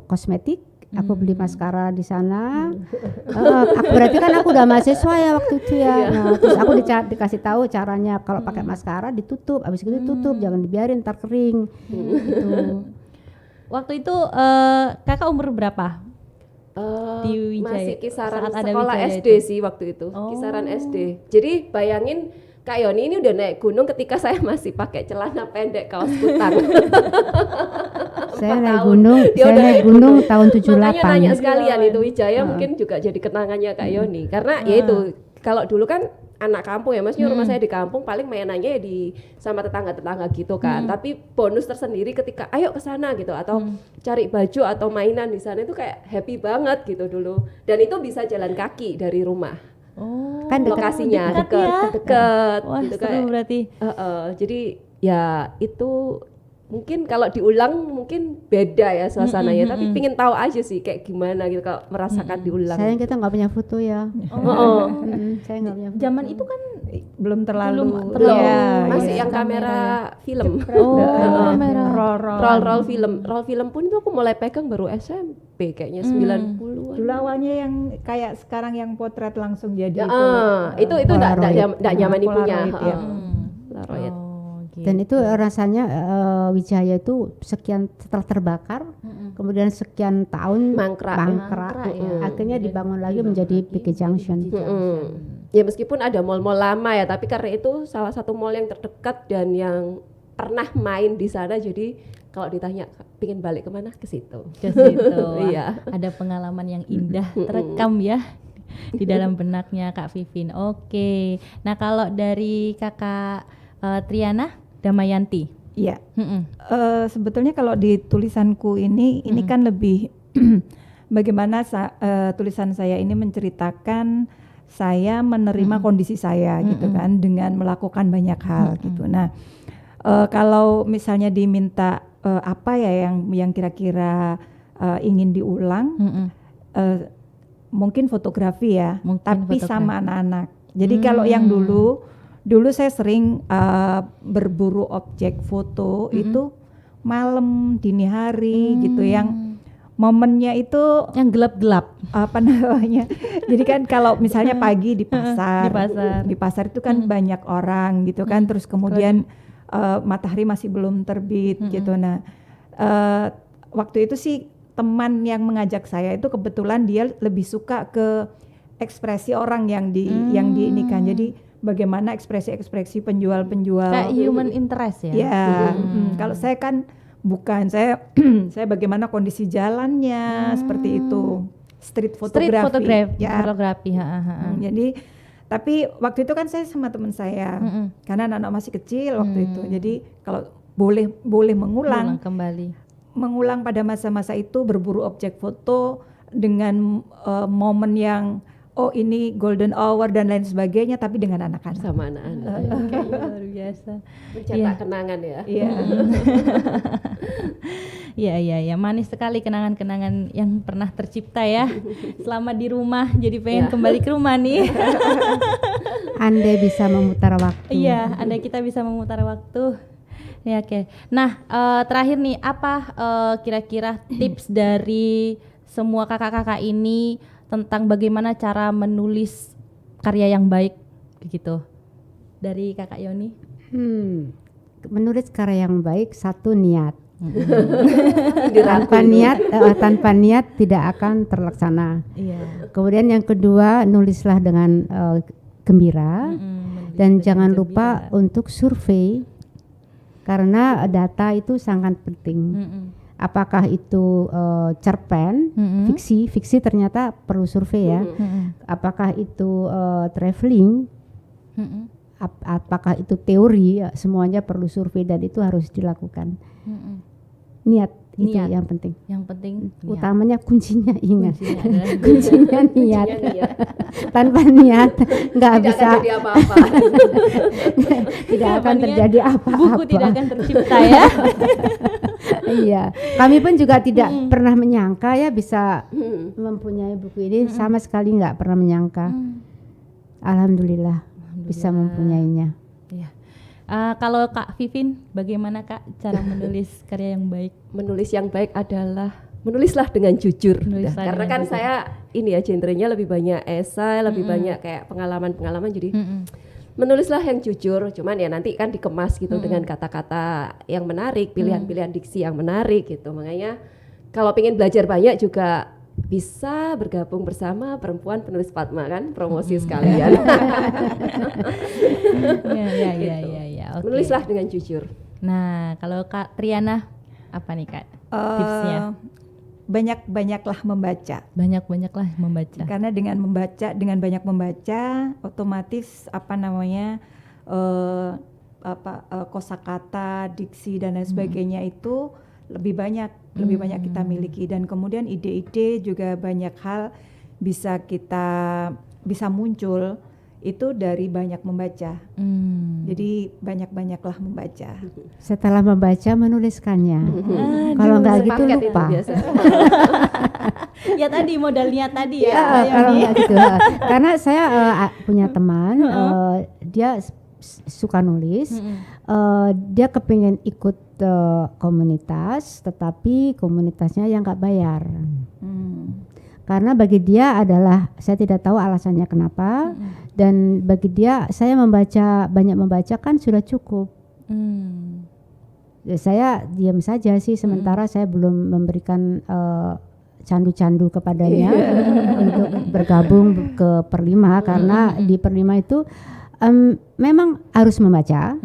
kosmetik. Aku beli maskara di sana. Berarti kan aku udah mahasiswa ya waktu itu ya. Nah, terus aku dikasih tahu caranya kalau pakai maskara ditutup, habis itu ditutup, jangan dibiarin ntar kering. Gitu. Waktu itu Kakak umur berapa? Di Wijaya, masih kisaran saat ada sekolah Wijaya SD itu? sih waktu itu, Oh. kisaran SD. Jadi bayangin Kak Yoni ini udah naik gunung ketika saya masih pakai celana pendek kaos kutang. Saya 4 naik tahun. gunung, Dia saya udah naik gunung tahun 78. Makanya nanya sekalian itu Wijaya mungkin juga jadi kenangannya Kak Yoni. Karena ya itu kalau dulu kan anak kampung ya, maksudnya rumah saya di kampung, paling mainannya ya di sama tetangga-tetangga gitu kan. Tapi bonus tersendiri ketika ayo ke sana gitu atau cari baju atau mainan di sana itu kayak happy banget gitu dulu. Dan itu bisa jalan kaki dari rumah. Oh. Kan dekat. Lokasinya dekat ya? dekat Wah, gitu seru kayak. berarti. Jadi ya itu mungkin kalau diulang mungkin beda ya suasananya, tapi pingin tahu aja sih kayak gimana gitu kalau merasakan diulang. Sayang kita nggak punya foto ya. Saya nggak punya foto. Zaman itu kan Belum terlalu. Belum, Iya, masih iya. yang kamera film. kamera. Roll film pun itu aku mulai pegang baru SMP kayaknya 90-an. Dulu awalnya yang kayak sekarang yang potret langsung jadi Ya, itu enggak nyaman punya. Polaroid, ya. Polaroid. Oh, gitu. Dan itu rasanya Wijaya itu sekian setelah terbakar, kemudian sekian tahun Mangkrak, ya. akhirnya dibangun lagi menjadi BK Junction. Ya meskipun ada mall-mall lama ya, tapi karena itu salah satu mall yang terdekat dan yang pernah main di sana, jadi kalau ditanya pingin balik kemana, ke situ. Ke situ. Iya. Ada pengalaman yang indah terekam ya di dalam benaknya Kak Vivin. Oke. Nah, kalau dari Kakak Triana Damayanti. Iya. Sebetulnya kalau di tulisanku ini kan lebih bagaimana tulisan saya ini menceritakan saya menerima kondisi saya gitu kan, dengan melakukan banyak hal gitu. Nah, kalau misalnya diminta apa ya yang kira-kira ingin diulang, mungkin fotografi ya, tapi sama anak-anak. Jadi kalau yang dulu saya sering berburu objek foto itu malam, dini hari gitu, yang momennya itu yang gelap-gelap, apa namanya? Jadi kan kalau misalnya pagi di pasar itu kan banyak orang gitu kan, terus kemudian matahari masih belum terbit gitu. Nah, waktu itu sih teman yang mengajak saya itu kebetulan dia lebih suka ke ekspresi orang yang diinikan. Jadi bagaimana ekspresi-ekspresi penjual-penjual. Kayak human interest ya. Ya, kalau saya kan bukan, saya saya bagaimana kondisi jalannya seperti itu, street fotografi. Jadi tapi waktu itu kan saya sama teman saya, karena anak-anak masih kecil waktu itu. Jadi kalau boleh mengulang pada masa-masa itu, berburu objek foto dengan momen yang ini golden hour dan lain sebagainya, tapi dengan anak-anak. Sama anak-anak. Luar biasa. Mencetak kenangan ya. Iya. Iya, manis sekali kenangan-kenangan yang pernah tercipta ya. Selama di rumah jadi pengen kembali ke rumah nih. Andai bisa memutar waktu. Iya, andai kita bisa memutar waktu. Ya, oke. Nah, terakhir nih, apa kira-kira tips dari semua kakak-kakak ini tentang bagaimana cara menulis karya yang baik gitu? Dari Kakak Yoni. Menulis karya yang baik, satu, niat. tanpa niat tidak akan terlaksana. Iya. Kemudian yang kedua, nulislah dengan gembira, dan jangan lupa untuk survei, karena data itu sangat penting. Apakah itu cerpen, fiksi ternyata perlu survei ya. Apakah itu traveling, apakah itu teori, semuanya perlu survei dan itu harus dilakukan. Niat itu yang penting. Yang penting utamanya kuncinya ingat. Kuncinya niat. Tanpa niat nggak bisa. Tidak akan terjadi apa-apa. Tidak akan terjadi apa-apa. Buku tidak akan tercipta ya. Iya, kami pun juga tidak pernah menyangka ya bisa mempunyai buku ini, sama sekali nggak pernah menyangka. Alhamdulillah bisa mempunyainya. Iya. Kalau Kak Vivin, bagaimana Kak cara menulis karya yang baik? Menulis yang baik adalah menulislah dengan jujur. Karena kan saya ini ya genrenya lebih banyak esai, lebih banyak kayak pengalaman-pengalaman, jadi menulislah yang jujur. Cuman ya nanti kan dikemas gitu dengan kata-kata yang menarik, pilihan-pilihan diksi yang menarik gitu. Makanya kalau pengen belajar banyak juga bisa bergabung bersama Perempuan Penulis Padma kan, promosi sekalian. Ya. Okay. Menulislah dengan jujur. Nah, kalau Kak Triana apa nih Kak tipsnya? Banyak-banyaklah membaca. Banyak-banyaklah membaca. Karena dengan banyak membaca, otomatis kosakata, diksi dan lain sebagainya itu lebih banyak kita miliki, dan kemudian ide-ide juga banyak hal bisa muncul itu dari banyak membaca. Jadi banyak-banyaklah membaca. Setelah membaca, menuliskannya. Kalau nggak gitu lupa. Ya tadi modal niat tadi ya. Kalau nggak gitu. Karena saya punya teman, dia suka nulis. Dia kepingin ikut komunitas, tetapi komunitasnya yang nggak bayar. Karena bagi dia adalah, saya tidak tahu alasannya kenapa, dan bagi dia saya banyak membaca kan sudah cukup. Ya, saya diam saja sih, sementara saya belum memberikan candu-candu kepadanya untuk bergabung ke Perlima, karena di Perlima itu memang harus membaca,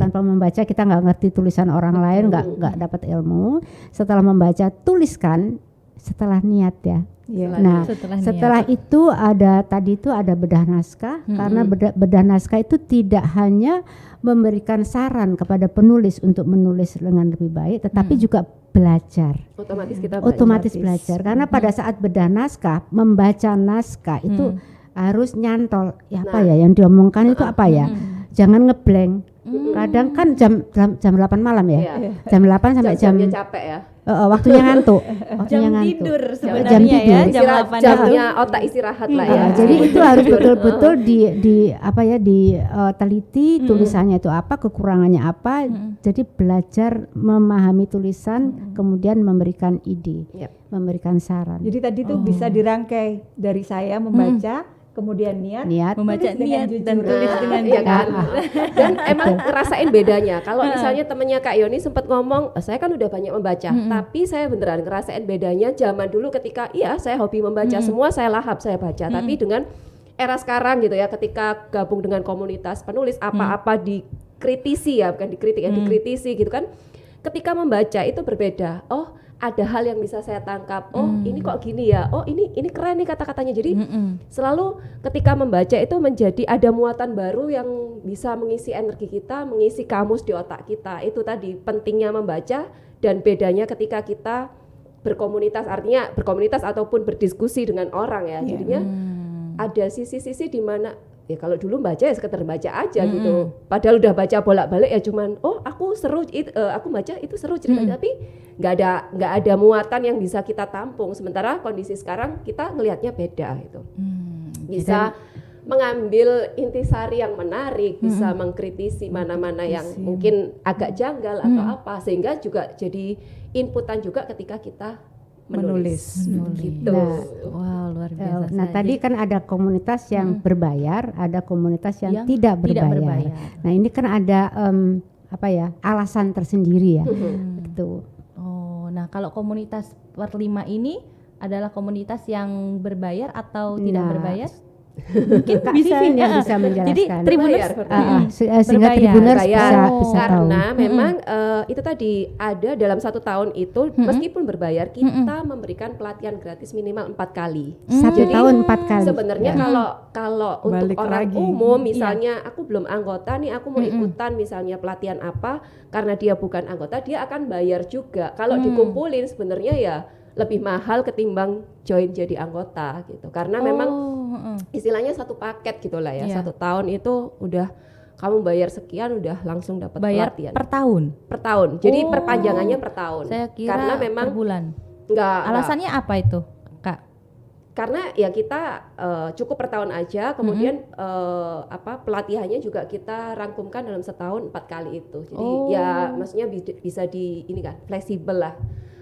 tanpa membaca kita nggak ngerti tulisan orang lain, nggak dapat ilmu. Setelah membaca, tuliskan setelah niat ya. Nah, setelah itu ada bedah naskah, karena bedah naskah itu tidak hanya memberikan saran kepada penulis untuk menulis dengan lebih baik, tetapi juga belajar. Otomatis belajar. Karena pada saat bedah naskah, membaca naskah itu harus nyantol. Ya apa ya yang diomongkan itu apa ya? Jangan ngeblank. Kadang kan jam 8 malam ya. Jam 8 sampai jamnya capek ya. Waktunya ngantuk. Tidur sebenarnya jam tidur. ya, jam 8 jamnya otak istirahat lah ya. Jadi itu harus betul-betul diteliti tulisannya itu apa, kekurangannya apa. Jadi belajar memahami tulisan, kemudian memberikan ide, memberikan saran. Jadi tadi tuh bisa dirangkai dari saya membaca, kemudian niat membaca niat dan tulis dengan iya kan. Dan emang ngerasain bedanya. Kalau misalnya temennya Kak Yoni sempat ngomong, saya kan udah banyak membaca, tapi saya beneran ngerasain bedanya zaman dulu ketika saya hobi membaca, semua saya lahap saya baca, tapi dengan era sekarang gitu ya, ketika gabung dengan komunitas penulis, apa-apa dikritisi ya, bukan dikritik ya, dikritisi gitu kan. Ketika membaca itu berbeda. Oh, ada hal yang bisa saya tangkap. Oh, ini kok gini ya. Oh, ini keren nih kata-katanya. Jadi selalu ketika membaca itu menjadi ada muatan baru yang bisa mengisi energi kita, mengisi kamus di otak kita. Itu tadi pentingnya membaca dan bedanya ketika kita berkomunitas, artinya berkomunitas ataupun berdiskusi dengan orang ya. Jadinya ada sisi-sisi di mana ya kalau dulu baca ya sekedar baca aja gitu. Padahal udah baca bolak-balik ya cuman aku seru aku baca itu seru ceritanya, tapi nggak ada muatan yang bisa kita tampung. Sementara kondisi sekarang kita ngelihatnya beda gitu. Bisa mengambil intisari yang menarik, bisa mengkritisi mana-mana yang mungkin agak janggal atau apa, sehingga juga jadi inputan juga ketika kita menulis. Gitu. Wow, luar biasa. Nah, tadi kan ada komunitas yang berbayar, ada komunitas yang tidak berbayar. Nah, ini kan ada alasan tersendiri ya. Gitu. Oh, nah kalau komunitas per5 ini adalah komunitas yang berbayar atau tidak berbayar? Mungkin Kak Vivin yang bisa menjelaskan. Jadi Tribuners sehingga Tribuners bisa karena tahu. memang itu tadi ada dalam 1 tahun itu meskipun berbayar kita memberikan pelatihan gratis minimal 4 kali. 1 tahun 4 kali. Sebenarnya kalau untuk orang umum misalnya aku belum anggota nih, aku mau ikutan misalnya pelatihan apa, karena dia bukan anggota dia akan bayar juga. Kalau dikumpulin sebenarnya ya lebih mahal ketimbang join jadi anggota gitu, karena memang istilahnya satu paket gitulah ya. 1 tahun itu udah kamu bayar sekian udah langsung dapat pelatihan per tahun. Jadi perpanjangannya per tahun. Saya kira karena memang per bulan. Alasannya apa itu, Kak? Karena ya kita cukup per tahun aja, kemudian pelatihannya juga kita rangkumkan dalam setahun 4 kali itu. Jadi ya maksudnya bisa ini kan fleksibel lah.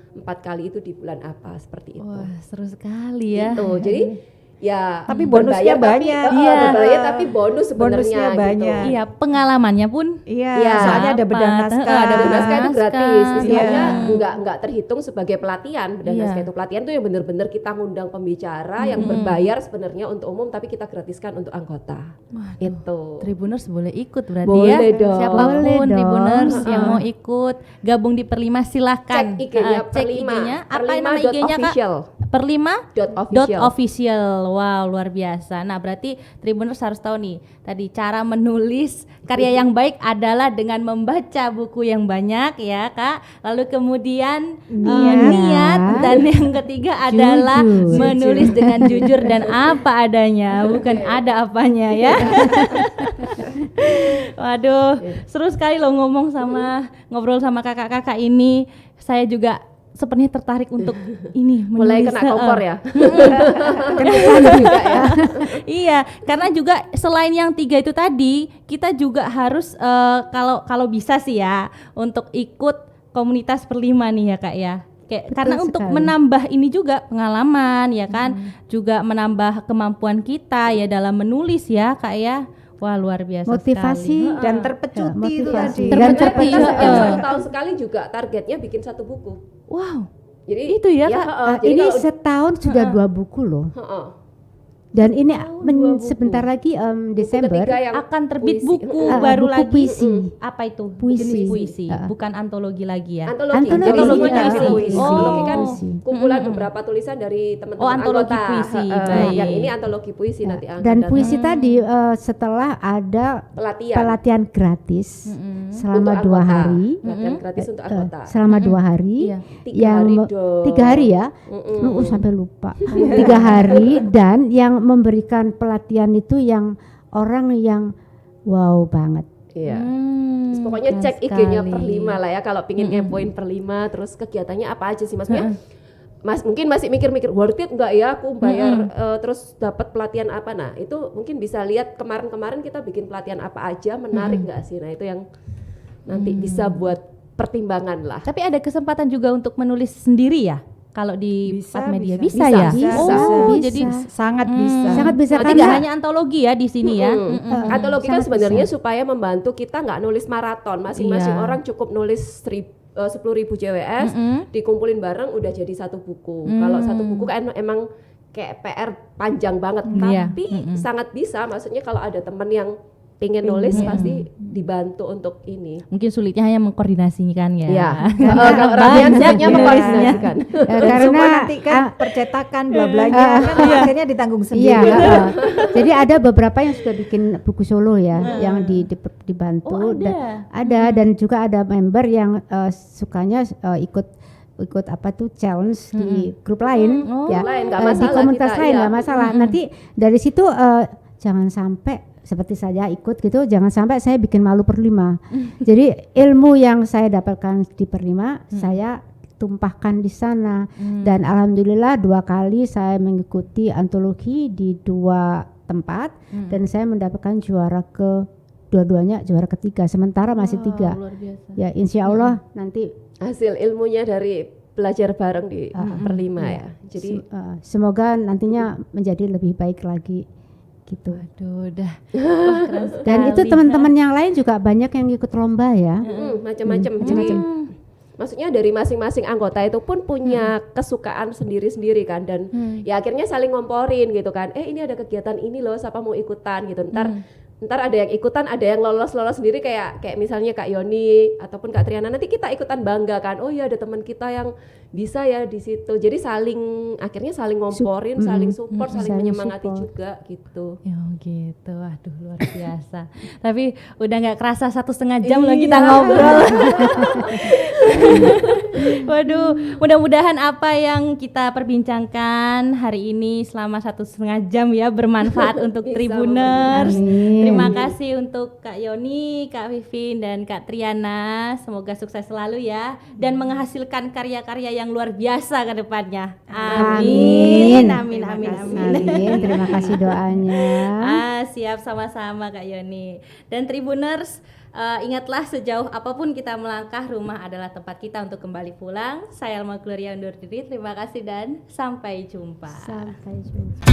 4 kali itu di bulan apa seperti itu. Wah, seru sekali ya. Gitu. Jadi ya tapi bonusnya banyak. Berbayar tapi bonus sebenarnya banyak. gitu. Iya, pengalamannya pun soalnya ada bedah naskah. Ada bedah naskah itu gratis. Istilahnya enggak terhitung sebagai pelatihan. Bedah naskah itu pelatihan tuh yang benar-benar kita ngundang pembicara yang berbayar sebenarnya untuk umum, tapi kita gratiskan untuk anggota. Itu. Tribuners boleh ikut berarti boleh ya. Dong. Siapapun Tribuners yang mau ikut gabung di Per5 silakan. Cek IG-nya IG-nya. Apa nama IG-nya, Kak? Per5.official. Wow, luar biasa. Nah, berarti Tribuners harus tahu nih, tadi cara menulis karya yang baik adalah dengan membaca buku yang banyak ya, Kak. Lalu kemudian niat, dan yang ketiga adalah menulis dengan jujur dan apa adanya, bukan ada apanya ya. Waduh, seru sekali loh ngobrol sama kakak-kakak ini. Saya juga sepertinya tertarik untuk ini mulai kena kompor ya. Juga ya. Iya, karena juga selain yang 3 itu tadi, kita juga harus kalau bisa sih ya untuk ikut komunitas Per5 nih ya, Kak ya. Karena untuk menambah ini juga pengalaman ya kan, juga menambah kemampuan kita ya dalam menulis ya, Kak ya. Wah, luar biasa motivasi sekali. Dan terpecuti itu tadi. Terpecuti. Yang 1 tahun sekali juga targetnya bikin 1 buku. Wow. Jadi itu ya, Kak. Ini setahun sudah 2 buku loh. Dan ini sebentar lagi Desember ketiga yang akan terbit puisi. buku baru buku lagi. puisi. Apa itu? Puisi. Jenis puisi, bukan antologi lagi ya. Antologi. Antologi, Jadi semuanya ya. isi puisi. Oh. Antologi kan Puisi. kumpulan beberapa tulisan dari teman-teman Oh, antologi anggota. puisi. Yang Baik. ini antologi puisi nanti akan Dan datang. puisi tadi setelah ada pelatihan pelatihan gratis selama untuk 2 anggota. hari. Pelatihan gratis untuk anggota. Selama 2 hari. Iya. 3 hari ya. Sampai lupa. 3 hari dan yang memberikan pelatihan itu yang orang yang wow banget. Iya. Terus pokoknya keren cek IG-nya sekali. Per5 lah ya kalau pingin ngepoin Per5, terus kegiatannya apa aja sih maksudnya? Mas mungkin masih mikir-mikir worth it enggak ya aku bayar terus dapat pelatihan apa. Nah, itu mungkin bisa lihat kemarin-kemarin kita bikin pelatihan apa aja, menarik enggak sih? Nah, itu yang nanti bisa buat pertimbangan lah. Tapi ada kesempatan juga untuk menulis sendiri ya? Kalau di Bisa, Pat Media bisa. bisa ya? Bisa, Oh, bisa. jadi sangat bisa. Sangat bisa berarti karena nggak hanya antologi ya di sini ya. Antologi kan sangat sebenarnya supaya membantu kita nggak nulis maraton. Masing-masing Iya. orang cukup nulis 10.000 JWS, dikumpulin bareng udah jadi satu buku. Kalau satu buku kan emang kayak PR panjang banget, Iya. tapi sangat bisa. Maksudnya kalau ada teman yang pengen nulis pasti dibantu untuk ini. Mungkin sulitnya hanya mengkoordinasikan ya. Iya. Kalau Radian sulitnya ya. mengkoordinasikan. karena Semua nanti kan percetakan bla-blanya kan akhirnya ditanggung sendiri. iya, jadi ada beberapa yang sudah bikin buku solo ya, yang dibantu. Oh, ada. Ada dan juga ada member yang sukanya ikut apa tuh challenge di grup lain, ya, Lain, nggak di masalah komunitas kita, lain iya. nggak masalah. Nanti dari situ jangan sampai seperti saya ikut gitu, jangan sampai saya bikin malu Per5. Jadi ilmu yang saya dapatkan di Per5 saya tumpahkan di sana dan alhamdulillah 2 kali saya mengikuti antologi di 2 tempat dan saya mendapatkan juara dua-duanya juara ketiga, sementara masih 3. Luar biasa. Ya insya Allah nanti Hasil ilmunya dari belajar bareng di Per5 ya. Jadi semoga nantinya menjadi lebih baik lagi gitu. Aduh, udah. Wah, keren Dan itu sekali. teman-teman yang lain juga banyak yang ikut lomba ya. macam-macam. Jadi maksudnya dari masing-masing anggota itu pun punya kesukaan sendiri-sendiri kan, dan ya akhirnya saling ngomporin gitu kan. Ini ada kegiatan ini loh, siapa mau ikutan gitu. Ntar ada yang ikutan, ada yang lolos sendiri kayak misalnya Kak Yoni ataupun Kak Triana, nanti kita ikutan bangga kan. Oh ya ada teman kita yang bisa ya di situ. Jadi akhirnya saling ngomporin, saling support, saling saling menyemangati support. juga gitu. Ya gitu, aduh luar biasa. Tapi udah nggak kerasa 1,5 jam loh kita ngobrol. Waduh, mudah-mudahan apa yang kita perbincangkan hari ini selama 1,5 jam ya bermanfaat untuk Bisa, Tribuners. Amin. Terima kasih untuk Kak Yoni, Kak Vivin, dan Kak Triana. Semoga sukses selalu ya dan menghasilkan karya-karya yang luar biasa ke depannya. Amin. Amin. Amin. Amin. Amin. Terima kasih doanya. Siap, sama-sama Kak Yoni. Dan Tribuners, ingatlah sejauh apapun kita melangkah, rumah adalah tempat kita untuk kembali pulang. Saya Alma Gloria undur diri. Terima kasih dan sampai jumpa. Sampai jumpa.